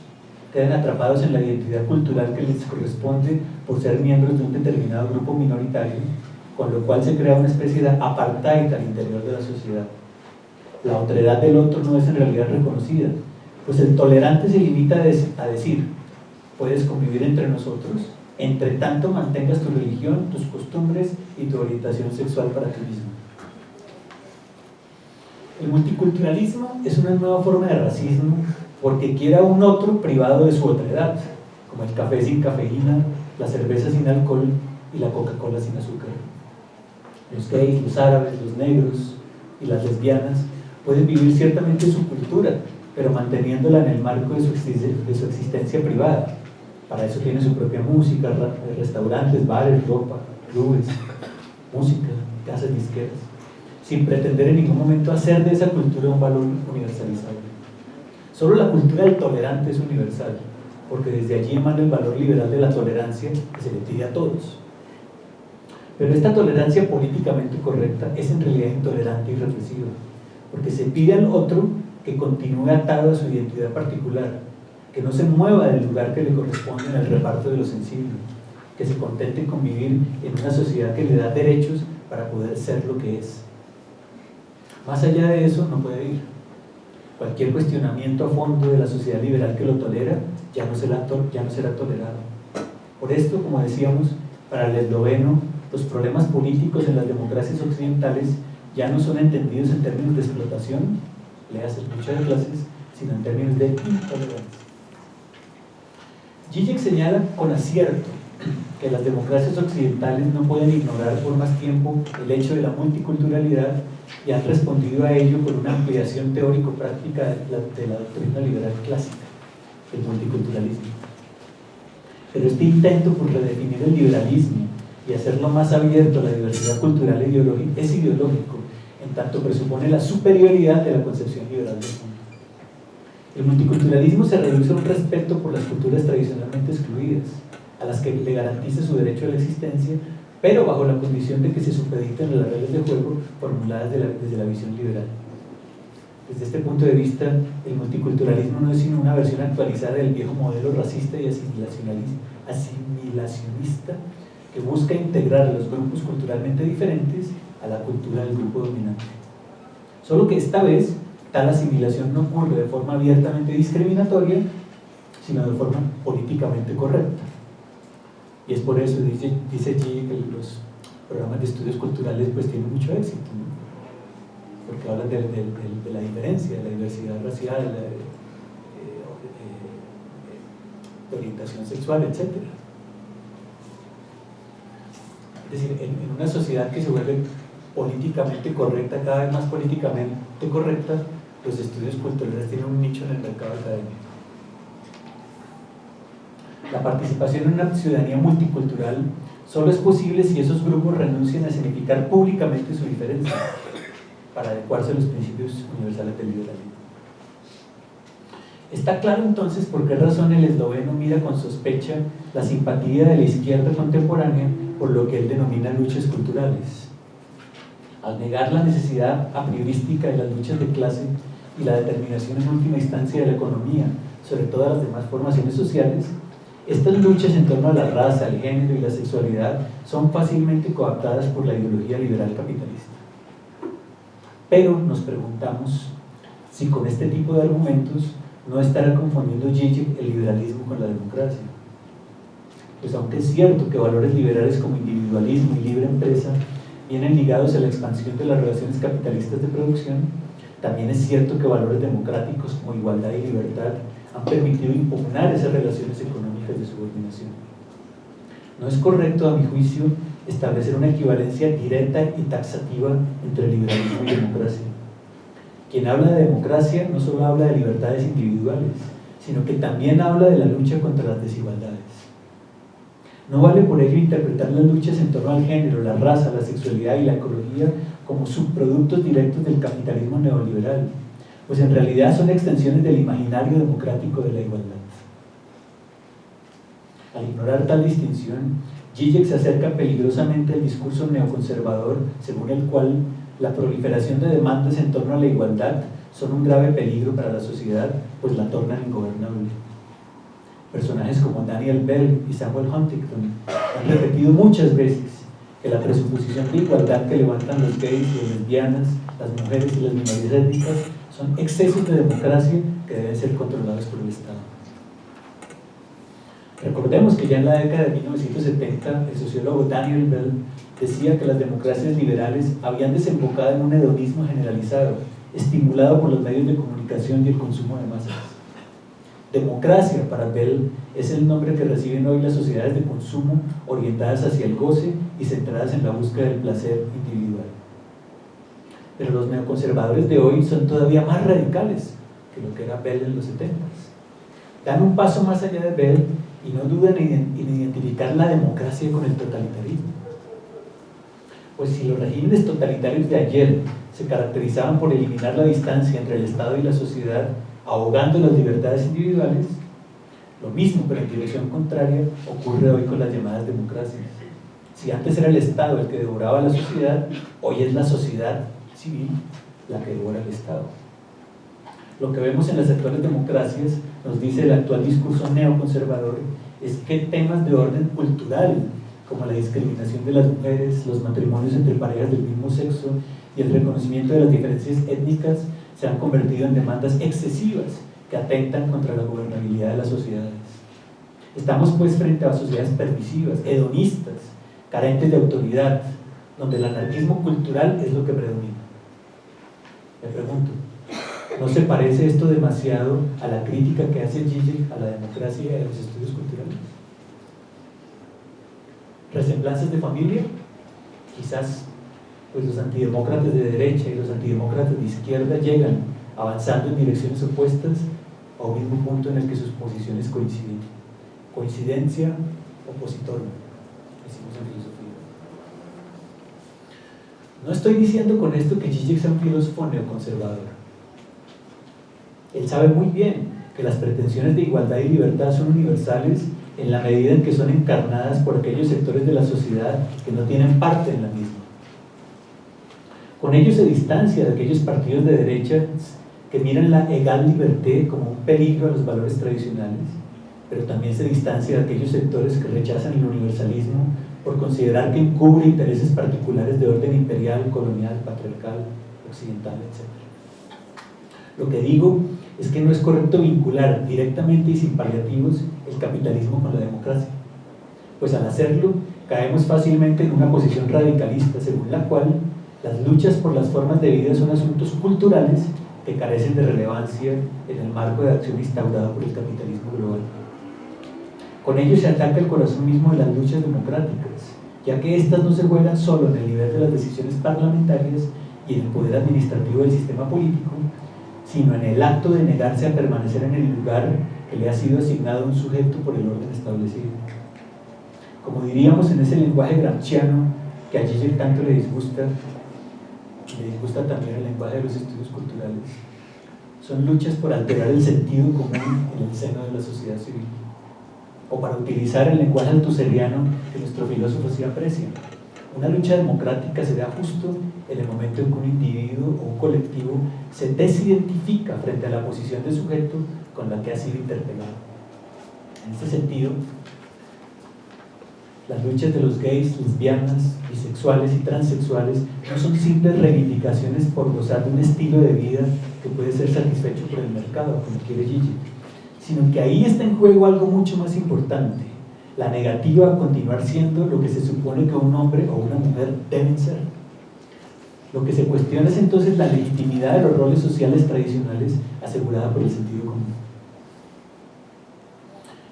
S1: quedan atrapados en la identidad cultural que les corresponde por ser miembros de un determinado grupo minoritario, con lo cual se crea una especie de apartheid al interior de la sociedad. La otredad del otro no es en realidad reconocida, pues el tolerante se limita a decir: puedes convivir entre nosotros, entre tanto mantengas tu religión, tus costumbres y tu orientación sexual para ti mismo. El multiculturalismo es una nueva forma de racismo porque quiere a un otro privado de su otredad, como el café sin cafeína, la cerveza sin alcohol y la Coca-Cola sin azúcar. Los gays, los árabes, los negros y las lesbianas pueden vivir ciertamente su cultura, pero manteniéndola en el marco de su existencia privada. Para eso tiene su propia música, restaurantes, bares, ropa, clubes, música, casas disqueras, sin pretender en ningún momento hacer de esa cultura un valor universalizable. Solo la cultura del tolerante es universal, porque desde allí emana el valor liberal de la tolerancia que se le pide a todos. Pero esta tolerancia políticamente correcta es en realidad intolerante y represiva, porque se pide al otro que continúe atado a su identidad particular, que no se mueva del lugar que le corresponde en el reparto de lo sensible, que se contente con vivir en una sociedad que le da derechos para poder ser lo que es. Más allá de eso no puede ir. Cualquier cuestionamiento a fondo de la sociedad liberal que lo tolera ya no será tolerado. Por esto, como decíamos, para el esloveno, los problemas políticos en las democracias occidentales ya no son entendidos en términos de explotación, léase lucha de clases, sino en términos de intolerancia. Zizek señala con acierto que las democracias occidentales no pueden ignorar por más tiempo el hecho de la multiculturalidad y han respondido a ello con una ampliación teórico-práctica de la doctrina liberal clásica, el multiculturalismo. Pero este intento por redefinir el liberalismo y hacerlo más abierto a la diversidad cultural es ideológico, en tanto presupone la superioridad de la concepción liberal del mundo. El multiculturalismo se reduce a un respeto por las culturas tradicionalmente excluidas, a las que le garantiza su derecho a la existencia, pero bajo la condición de que se supediten las reglas de juego formuladas desde la visión liberal. Desde este punto de vista, el multiculturalismo no es sino una versión actualizada del viejo modelo racista y asimilacionista que busca integrar a los grupos culturalmente diferentes a la cultura del grupo dominante. Solo que esta vez, tal asimilación no ocurre de forma abiertamente discriminatoria, sino de forma políticamente correcta. Y es por eso, dice Zizek, que los programas de estudios culturales pues tienen mucho éxito, ¿no? Porque hablan de la diferencia, de la diversidad racial, de orientación sexual, etc. Es decir, en una sociedad que se vuelve políticamente correcta, cada vez más políticamente correcta, los estudios culturales tienen un nicho en el mercado académico. La participación en una ciudadanía multicultural solo es posible si esos grupos renuncian a significar públicamente su diferencia para adecuarse a los principios universales del liberalismo. Está claro entonces por qué razón el esloveno mira con sospecha la simpatía de la izquierda contemporánea por lo que él denomina luchas culturales. Al negar la necesidad a priorística de las luchas de clase y la determinación en última instancia de la economía sobre todas las demás formaciones sociales, estas luchas en torno a la raza, el género y la sexualidad son fácilmente coaptadas por la ideología liberal capitalista. Pero nos preguntamos si con este tipo de argumentos no estará confundiendo Zizek el liberalismo con la democracia. Pues aunque es cierto que valores liberales como individualismo y libre empresa vienen ligados a la expansión de las relaciones capitalistas de producción, también es cierto que valores democráticos como igualdad y libertad han permitido impugnar esas relaciones económicas de subordinación. No es correcto, a mi juicio, establecer una equivalencia directa y taxativa entre liberalismo y democracia. Quien habla de democracia no solo habla de libertades individuales, sino que también habla de la lucha contra las desigualdades. No vale por ello interpretar las luchas en torno al género, la raza, la sexualidad y la ecología como subproductos directos del capitalismo neoliberal, pues en realidad son extensiones del imaginario democrático de la igualdad. Al ignorar tal distinción, Zizek se acerca peligrosamente al discurso neoconservador según el cual la proliferación de demandas en torno a la igualdad son un grave peligro para la sociedad, pues la tornan ingobernable. Personajes como Daniel Bell y Samuel Huntington han repetido muchas veces que la presuposición de igualdad que levantan los gays, las lesbianas, las mujeres y las minorías étnicas son excesos de democracia que deben ser controlados por el Estado. Recordemos que ya en la década de 1970 el sociólogo Daniel Bell decía que las democracias liberales habían desembocado en un hedonismo generalizado, estimulado por los medios de comunicación y el consumo de masas. Democracia, para Bell, es el nombre que reciben hoy las sociedades de consumo orientadas hacia el goce y centradas en la búsqueda del placer individual. Pero los neoconservadores de hoy son todavía más radicales que lo que era Bell en los 70s. Dan un paso más allá de Bell y no dudan en identificar la democracia con el totalitarismo. Pues si los regímenes totalitarios de ayer se caracterizaban por eliminar la distancia entre el Estado y la sociedad, ahogando las libertades individuales, lo mismo pero en dirección contraria ocurre hoy con las llamadas democracias. Si antes era el Estado el que devoraba a la sociedad, hoy es la sociedad civil la que devora al Estado. Lo que vemos en las actuales democracias, nos dice el actual discurso neoconservador, es que temas de orden cultural, como la discriminación de las mujeres, los matrimonios entre parejas del mismo sexo y el reconocimiento de las diferencias étnicas, se han convertido en demandas excesivas que atentan contra la gobernabilidad de las sociedades. Estamos pues frente a sociedades permisivas, hedonistas, carentes de autoridad, donde el anarquismo cultural es lo que predomina. Me pregunto, ¿no se parece esto demasiado a la crítica que hace Zizek a la democracia y a los estudios culturales? ¿Resemblanzas de familia? Quizás, pues los antidemócratas de derecha y los antidemócratas de izquierda llegan avanzando en direcciones opuestas a un mismo punto en el que sus posiciones coinciden. Coincidencia opositora, decimos en filosofía. No estoy diciendo con esto que Zizek sea un filósofo neoconservador. Él sabe muy bien que las pretensiones de igualdad y libertad son universales en la medida en que son encarnadas por aquellos sectores de la sociedad que no tienen parte en la misma. Con ello se distancia de aquellos partidos de derecha que miran la egal liberté como un peligro a los valores tradicionales, pero también se distancia de aquellos sectores que rechazan el universalismo por considerar que encubre intereses particulares de orden imperial, colonial, patriarcal, occidental, etc. Lo que digo es que no es correcto vincular directamente y sin paliativos el capitalismo con la democracia, pues al hacerlo caemos fácilmente en una posición radicalista según la cual las luchas por las formas de vida son asuntos culturales que carecen de relevancia en el marco de acción instaurado por el capitalismo global. Con ello se ataca el corazón mismo de las luchas democráticas, ya que éstas no se juegan solo en el nivel de las decisiones parlamentarias y en el poder administrativo del sistema político, sino en el acto de negarse a permanecer en el lugar que le ha sido asignado a un sujeto por el orden establecido. Como diríamos en ese lenguaje gramsciano que a Zizek tanto le disgusta también el lenguaje de los estudios culturales, son luchas por alterar el sentido común en el seno de la sociedad civil, o para utilizar el lenguaje altuseriano que nuestro filósofo sí aprecia. Una lucha democrática se da justo en el momento en que un individuo o un colectivo se desidentifica frente a la posición de sujeto con la que ha sido interpelado. En este sentido, las luchas de los gays, lesbianas, bisexuales y transexuales no son simples reivindicaciones por gozar de un estilo de vida que puede ser satisfecho por el mercado, como quiere Zizek, sino que ahí está en juego algo mucho más importante: la negativa a continuar siendo lo que se supone que un hombre o una mujer deben ser. Lo que se cuestiona es entonces la legitimidad de los roles sociales tradicionales asegurada por el sentido común.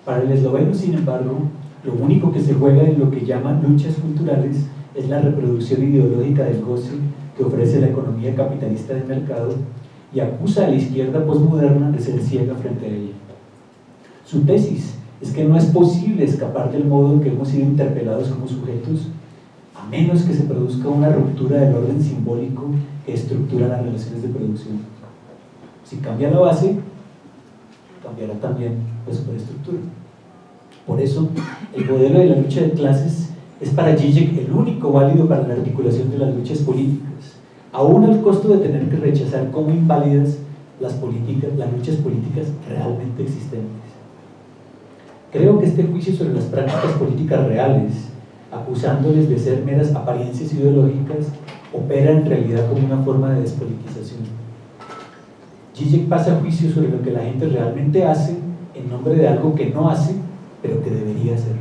S1: Para el esloveno, sin embargo, lo único que se juega en lo que llaman luchas culturales es la reproducción ideológica del goce que ofrece la economía capitalista de mercado, y acusa a la izquierda posmoderna de ser ciega frente a ella. Su tesis es que no es posible escapar del modo en que hemos sido interpelados como sujetos, a menos que se produzca una ruptura del orden simbólico que estructura las relaciones de producción. Si cambia la base, cambiará también la superestructura. Por eso, el modelo de la lucha de clases es para Zizek el único válido para la articulación de las luchas políticas, aún al costo de tener que rechazar como inválidas las luchas políticas realmente existentes. Creo que este juicio sobre las prácticas políticas reales, acusándoles de ser meras apariencias ideológicas, opera en realidad como una forma de despolitización. Zizek pasa juicio sobre lo que la gente realmente hace en nombre de algo que no hace, pero que debería hacer.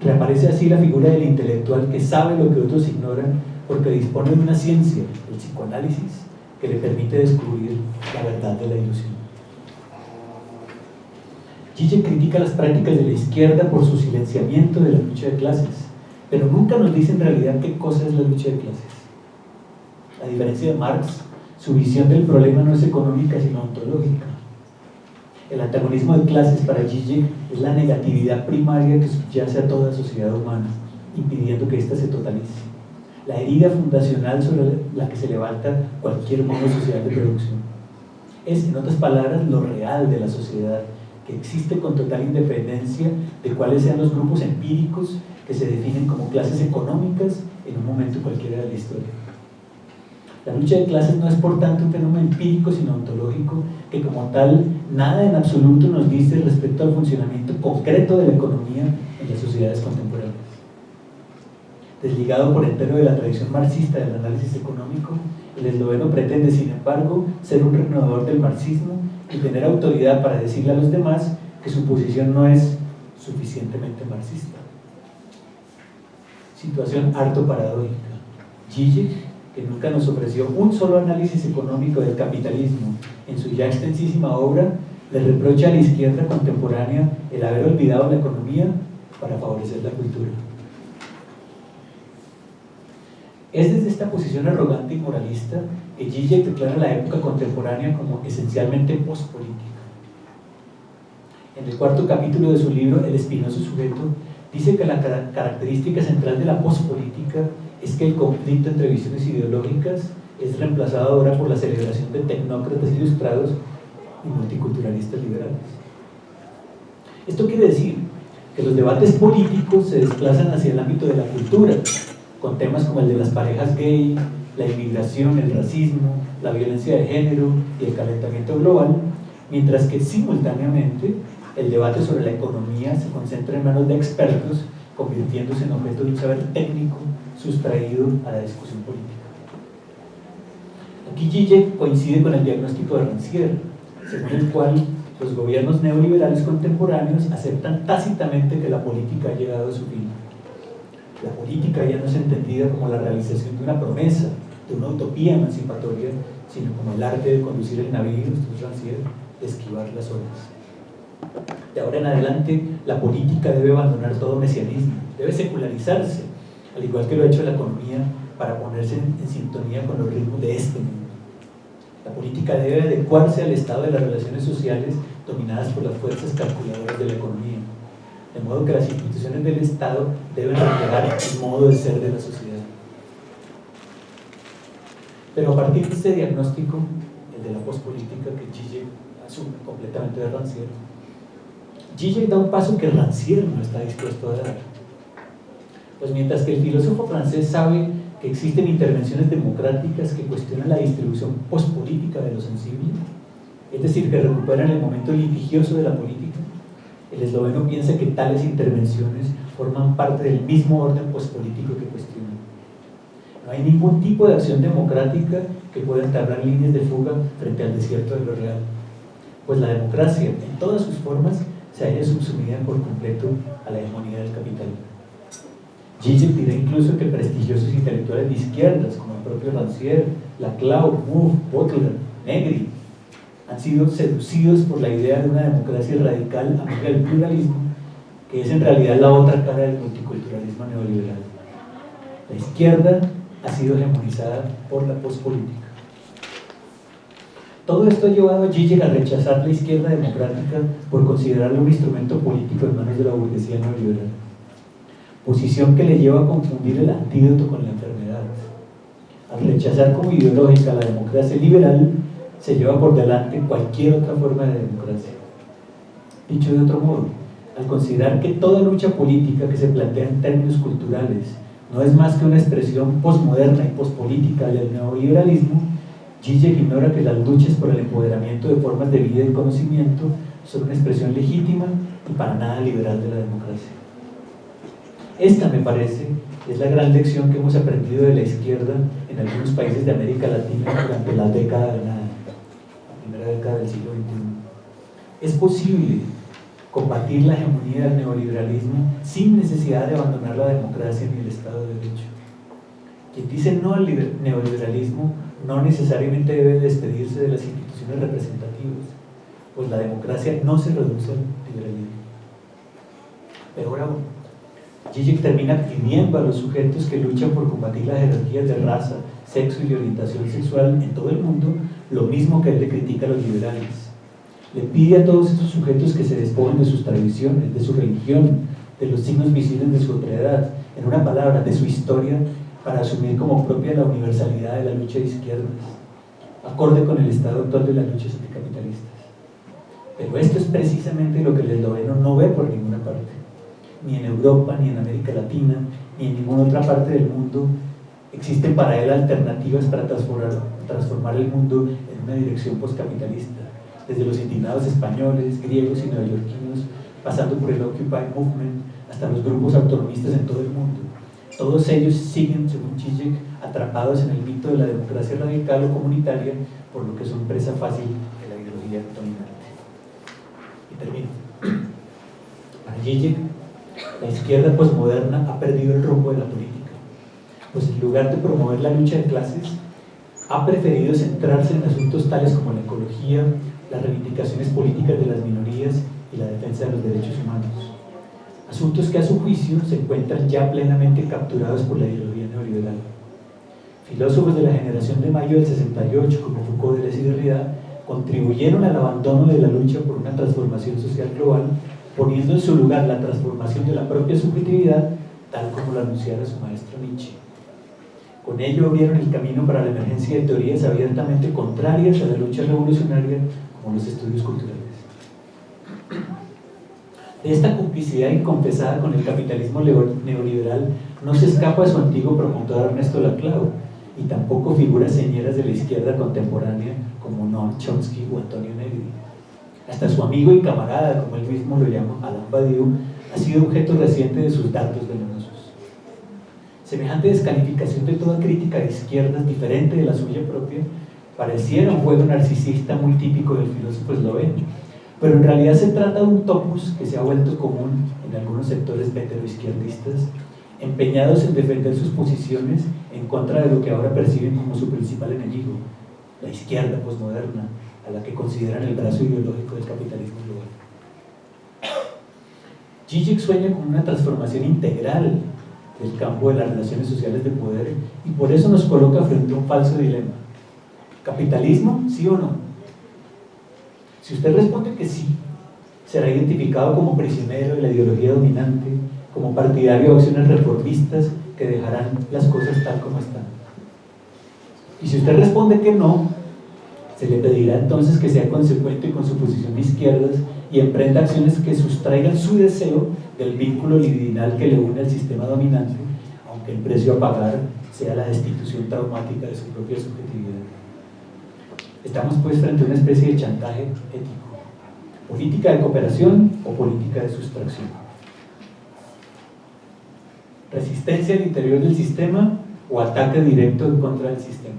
S1: Reaparece así la figura del intelectual que sabe lo que otros ignoran porque dispone de una ciencia, el psicoanálisis, que le permite descubrir la verdad de la ilusión. Zizek critica las prácticas de la izquierda por su silenciamiento de la lucha de clases, pero nunca nos dice en realidad qué cosa es la lucha de clases. A diferencia de Marx, su visión del problema no es económica sino ontológica. El antagonismo de clases para Zizek es la negatividad primaria que subyace a toda sociedad humana, impidiendo que ésta se totalice. La herida fundacional sobre la que se levanta cualquier modo social de producción. Es, en otras palabras, lo real de la sociedad, que existe con total independencia de cuáles sean los grupos empíricos que se definen como clases económicas en un momento cualquiera de la historia. La lucha de clases no es por tanto un fenómeno empírico sino ontológico, que como tal nada en absoluto nos dice respecto al funcionamiento concreto de la economía en las sociedades contemporáneas. Desligado por entero de la tradición marxista del análisis económico, el esloveno pretende, sin embargo, ser un renovador del marxismo y tener autoridad para decirle a los demás que su posición no es suficientemente marxista. Situación harto paradójica. Zizek, que nunca nos ofreció un solo análisis económico del capitalismo en su ya extensísima obra, le reprocha a la izquierda contemporánea el haber olvidado la economía para favorecer la cultura. Es desde esta posición arrogante y moralista que Zizek declara la época contemporánea como esencialmente pospolítica. En el cuarto capítulo de su libro El espinoso sujeto, dice que la característica central de la pospolítica es que el conflicto entre visiones ideológicas es reemplazado ahora por la celebración de tecnócratas ilustrados y multiculturalistas liberales. Esto quiere decir que los debates políticos se desplazan hacia el ámbito de la cultura, con temas como el de las parejas gay, la inmigración, el racismo, la violencia de género y el calentamiento global, mientras que simultáneamente el debate sobre la economía se concentra en manos de expertos, convirtiéndose en objeto de un saber técnico sustraído a la discusión política. Aquí Zizek coincide con el diagnóstico de Rancière, según el cual los gobiernos neoliberales contemporáneos aceptan tácitamente que la política ha llegado a su fin. La política ya no es entendida como la realización de una promesa, de una utopía emancipatoria, sino como el arte de conducir el navío, esto es Rancière, de esquivar las olas. De ahora en adelante, la política debe abandonar todo mesianismo, debe secularizarse, al igual que lo ha hecho la economía, para ponerse en sintonía con los ritmos de este mundo. La política debe adecuarse al estado de las relaciones sociales dominadas por las fuerzas calculadoras de la economía, de modo que las instituciones del Estado deben reflejar el modo de ser de la sociedad. Pero a partir de este diagnóstico, el el de la pospolítica que Zizek asume completamente de Rancière. Zizek da un paso que Rancière no está dispuesto a dar. Pues mientras que el filósofo francés sabe que existen intervenciones democráticas que cuestionan la distribución pospolítica de lo sensible, es decir, que recuperan el momento litigioso de la política, el esloveno piensa que tales intervenciones forman parte del mismo orden pospolítico que cuestiona. No hay ningún tipo de acción democrática que pueda entablar líneas de fuga frente al desierto de lo real, pues la democracia, en todas sus formas, se halla subsumida por completo a la hegemonía del capital. Zizek dirá incluso que prestigiosos intelectuales de izquierdas, como el propio Rancière, Laclau, Mouffe, Butler, Negri, han sido seducidos por la idea de una democracia radical amiga del pluralismo, que es en realidad la otra cara del multiculturalismo neoliberal. La izquierda ha sido hegemonizada por la pospolítica. Todo esto ha llevado a Zizek a rechazar la izquierda democrática por considerarla un instrumento político en manos de la burguesía neoliberal, posición que le lleva a confundir el antídoto con la enfermedad. Al rechazar como ideológica la democracia liberal, se lleva por delante cualquier otra forma de democracia. Dicho de otro modo, al considerar que toda lucha política que se plantea en términos culturales no es más que una expresión posmoderna y pospolítica del neoliberalismo, Zizek ignora que las luchas por el empoderamiento de formas de vida y conocimiento son una expresión legítima y para nada liberal de la democracia. Esta, me parece, es la gran lección que hemos aprendido de la izquierda en algunos países de América Latina durante la década ganada, la primera década del siglo XXI. Es posible combatir la hegemonía del neoliberalismo sin necesidad de abandonar la democracia ni el Estado de Derecho. Quien dice no al neoliberalismo no necesariamente debe despedirse de las instituciones representativas, pues la democracia no se reduce al liberalismo. Peor aún, Zizek termina pidiendo a los sujetos que luchan por combatir las jerarquías de raza, sexo y orientación sexual en todo el mundo lo mismo que él le critica a los liberales. Le pide a todos esos sujetos que se despojen de sus tradiciones, de su religión, de los signos visibles de su otredad, en una palabra, de su historia, para asumir como propia la universalidad de la lucha de izquierdas, acorde con el estado actual de las luchas anticapitalistas. Pero esto es precisamente lo que el esloveno no ve por ninguna parte, ni en Europa, ni en América Latina, ni en ninguna otra parte del mundo. Existen para él alternativas para transformar el mundo en una dirección postcapitalista, desde los indignados españoles, griegos y neoyorquinos, pasando por el Occupy Movement, hasta los grupos autonomistas en todo el mundo. Todos ellos siguen, según Zizek, atrapados en el mito de la democracia radical o comunitaria, por lo que son presa fácil de la ideología dominante. Y termino. Para Zizek, la izquierda posmoderna ha perdido el rumbo de la política, pues en lugar de promover la lucha de clases, ha preferido centrarse en asuntos tales como la ecología, las reivindicaciones políticas de las minorías y la defensa de los derechos humanos. Asuntos que a su juicio se encuentran ya plenamente capturados por la ideología neoliberal. Filósofos de la generación de mayo del 68, como Foucault, Deleuze y Derrida, contribuyeron al abandono de la lucha por una transformación social global, poniendo en su lugar la transformación de la propia subjetividad, tal como lo anunciara su maestro Nietzsche. Con ello abrieron el camino para la emergencia de teorías abiertamente contrarias a la lucha revolucionaria, como los estudios culturales. De esta complicidad inconfesada con el capitalismo neoliberal no se escapa su antiguo promotor Ernesto Laclau, y tampoco figuras señeras de la izquierda contemporánea como Noam Chomsky o Antonio Negri. Hasta su amigo y camarada, como él mismo lo llama, Alain Badiou, ha sido objeto reciente de sus dardos venenosos. Semejante descalificación de toda crítica de izquierdas diferente de la suya propia pareciera un juego narcisista muy típico del filósofo esloveno, pero en realidad se trata de un topos que se ha vuelto común en algunos sectores heteroizquierdistas, empeñados en defender sus posiciones en contra de lo que ahora perciben como su principal enemigo, la izquierda posmoderna, a la que consideran el brazo ideológico del capitalismo global. Zizek sueña con una transformación integral del campo de las relaciones sociales de poder y por eso nos coloca frente a un falso dilema. ¿Capitalismo, sí o no? Si usted responde que sí, será identificado como prisionero de la ideología dominante, como partidario de acciones reformistas que dejarán las cosas tal como están. Y si usted responde que no, Se le pedirá entonces que sea consecuente con su posición de izquierdas y emprenda acciones que sustraigan su deseo del vínculo libidinal que le une al sistema dominante, aunque el precio a pagar sea la destitución traumática de su propia subjetividad. Estamos pues frente a una especie de chantaje ético, política de cooperación o política de sustracción. Resistencia al interior del sistema o ataque directo en contra del sistema.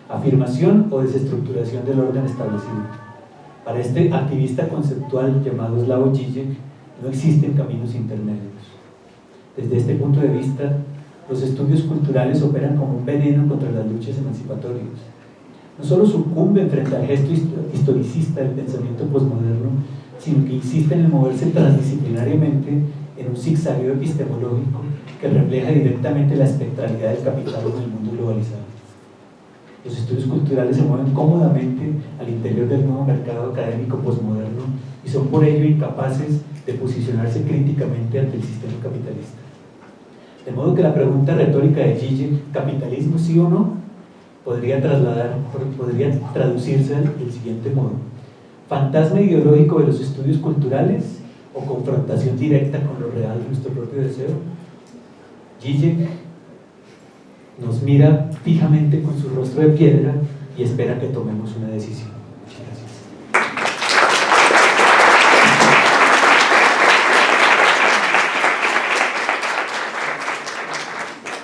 S1: Afirmación o desestructuración del orden establecido. Para este activista conceptual llamado Slavoj Žižek no existen caminos intermedios. Desde este punto de vista, los estudios culturales operan como un veneno contra las luchas emancipatorias. No solo sucumben frente al gesto historicista del pensamiento posmoderno, sino que insisten en moverse transdisciplinariamente en un zigzagueo epistemológico que refleja directamente la espectralidad del capital en el mundo globalizado. Los estudios culturales se mueven cómodamente al interior del nuevo mercado académico posmoderno y son por ello incapaces de posicionarse críticamente ante el sistema capitalista. De modo que la pregunta retórica de Žižek, ¿capitalismo sí o no?, podría traducirse del siguiente modo: fantasma ideológico de los estudios culturales o confrontación directa con lo real de nuestro propio deseo. Žižek nos mira fijamente con su rostro de piedra y espera que tomemos una decisión.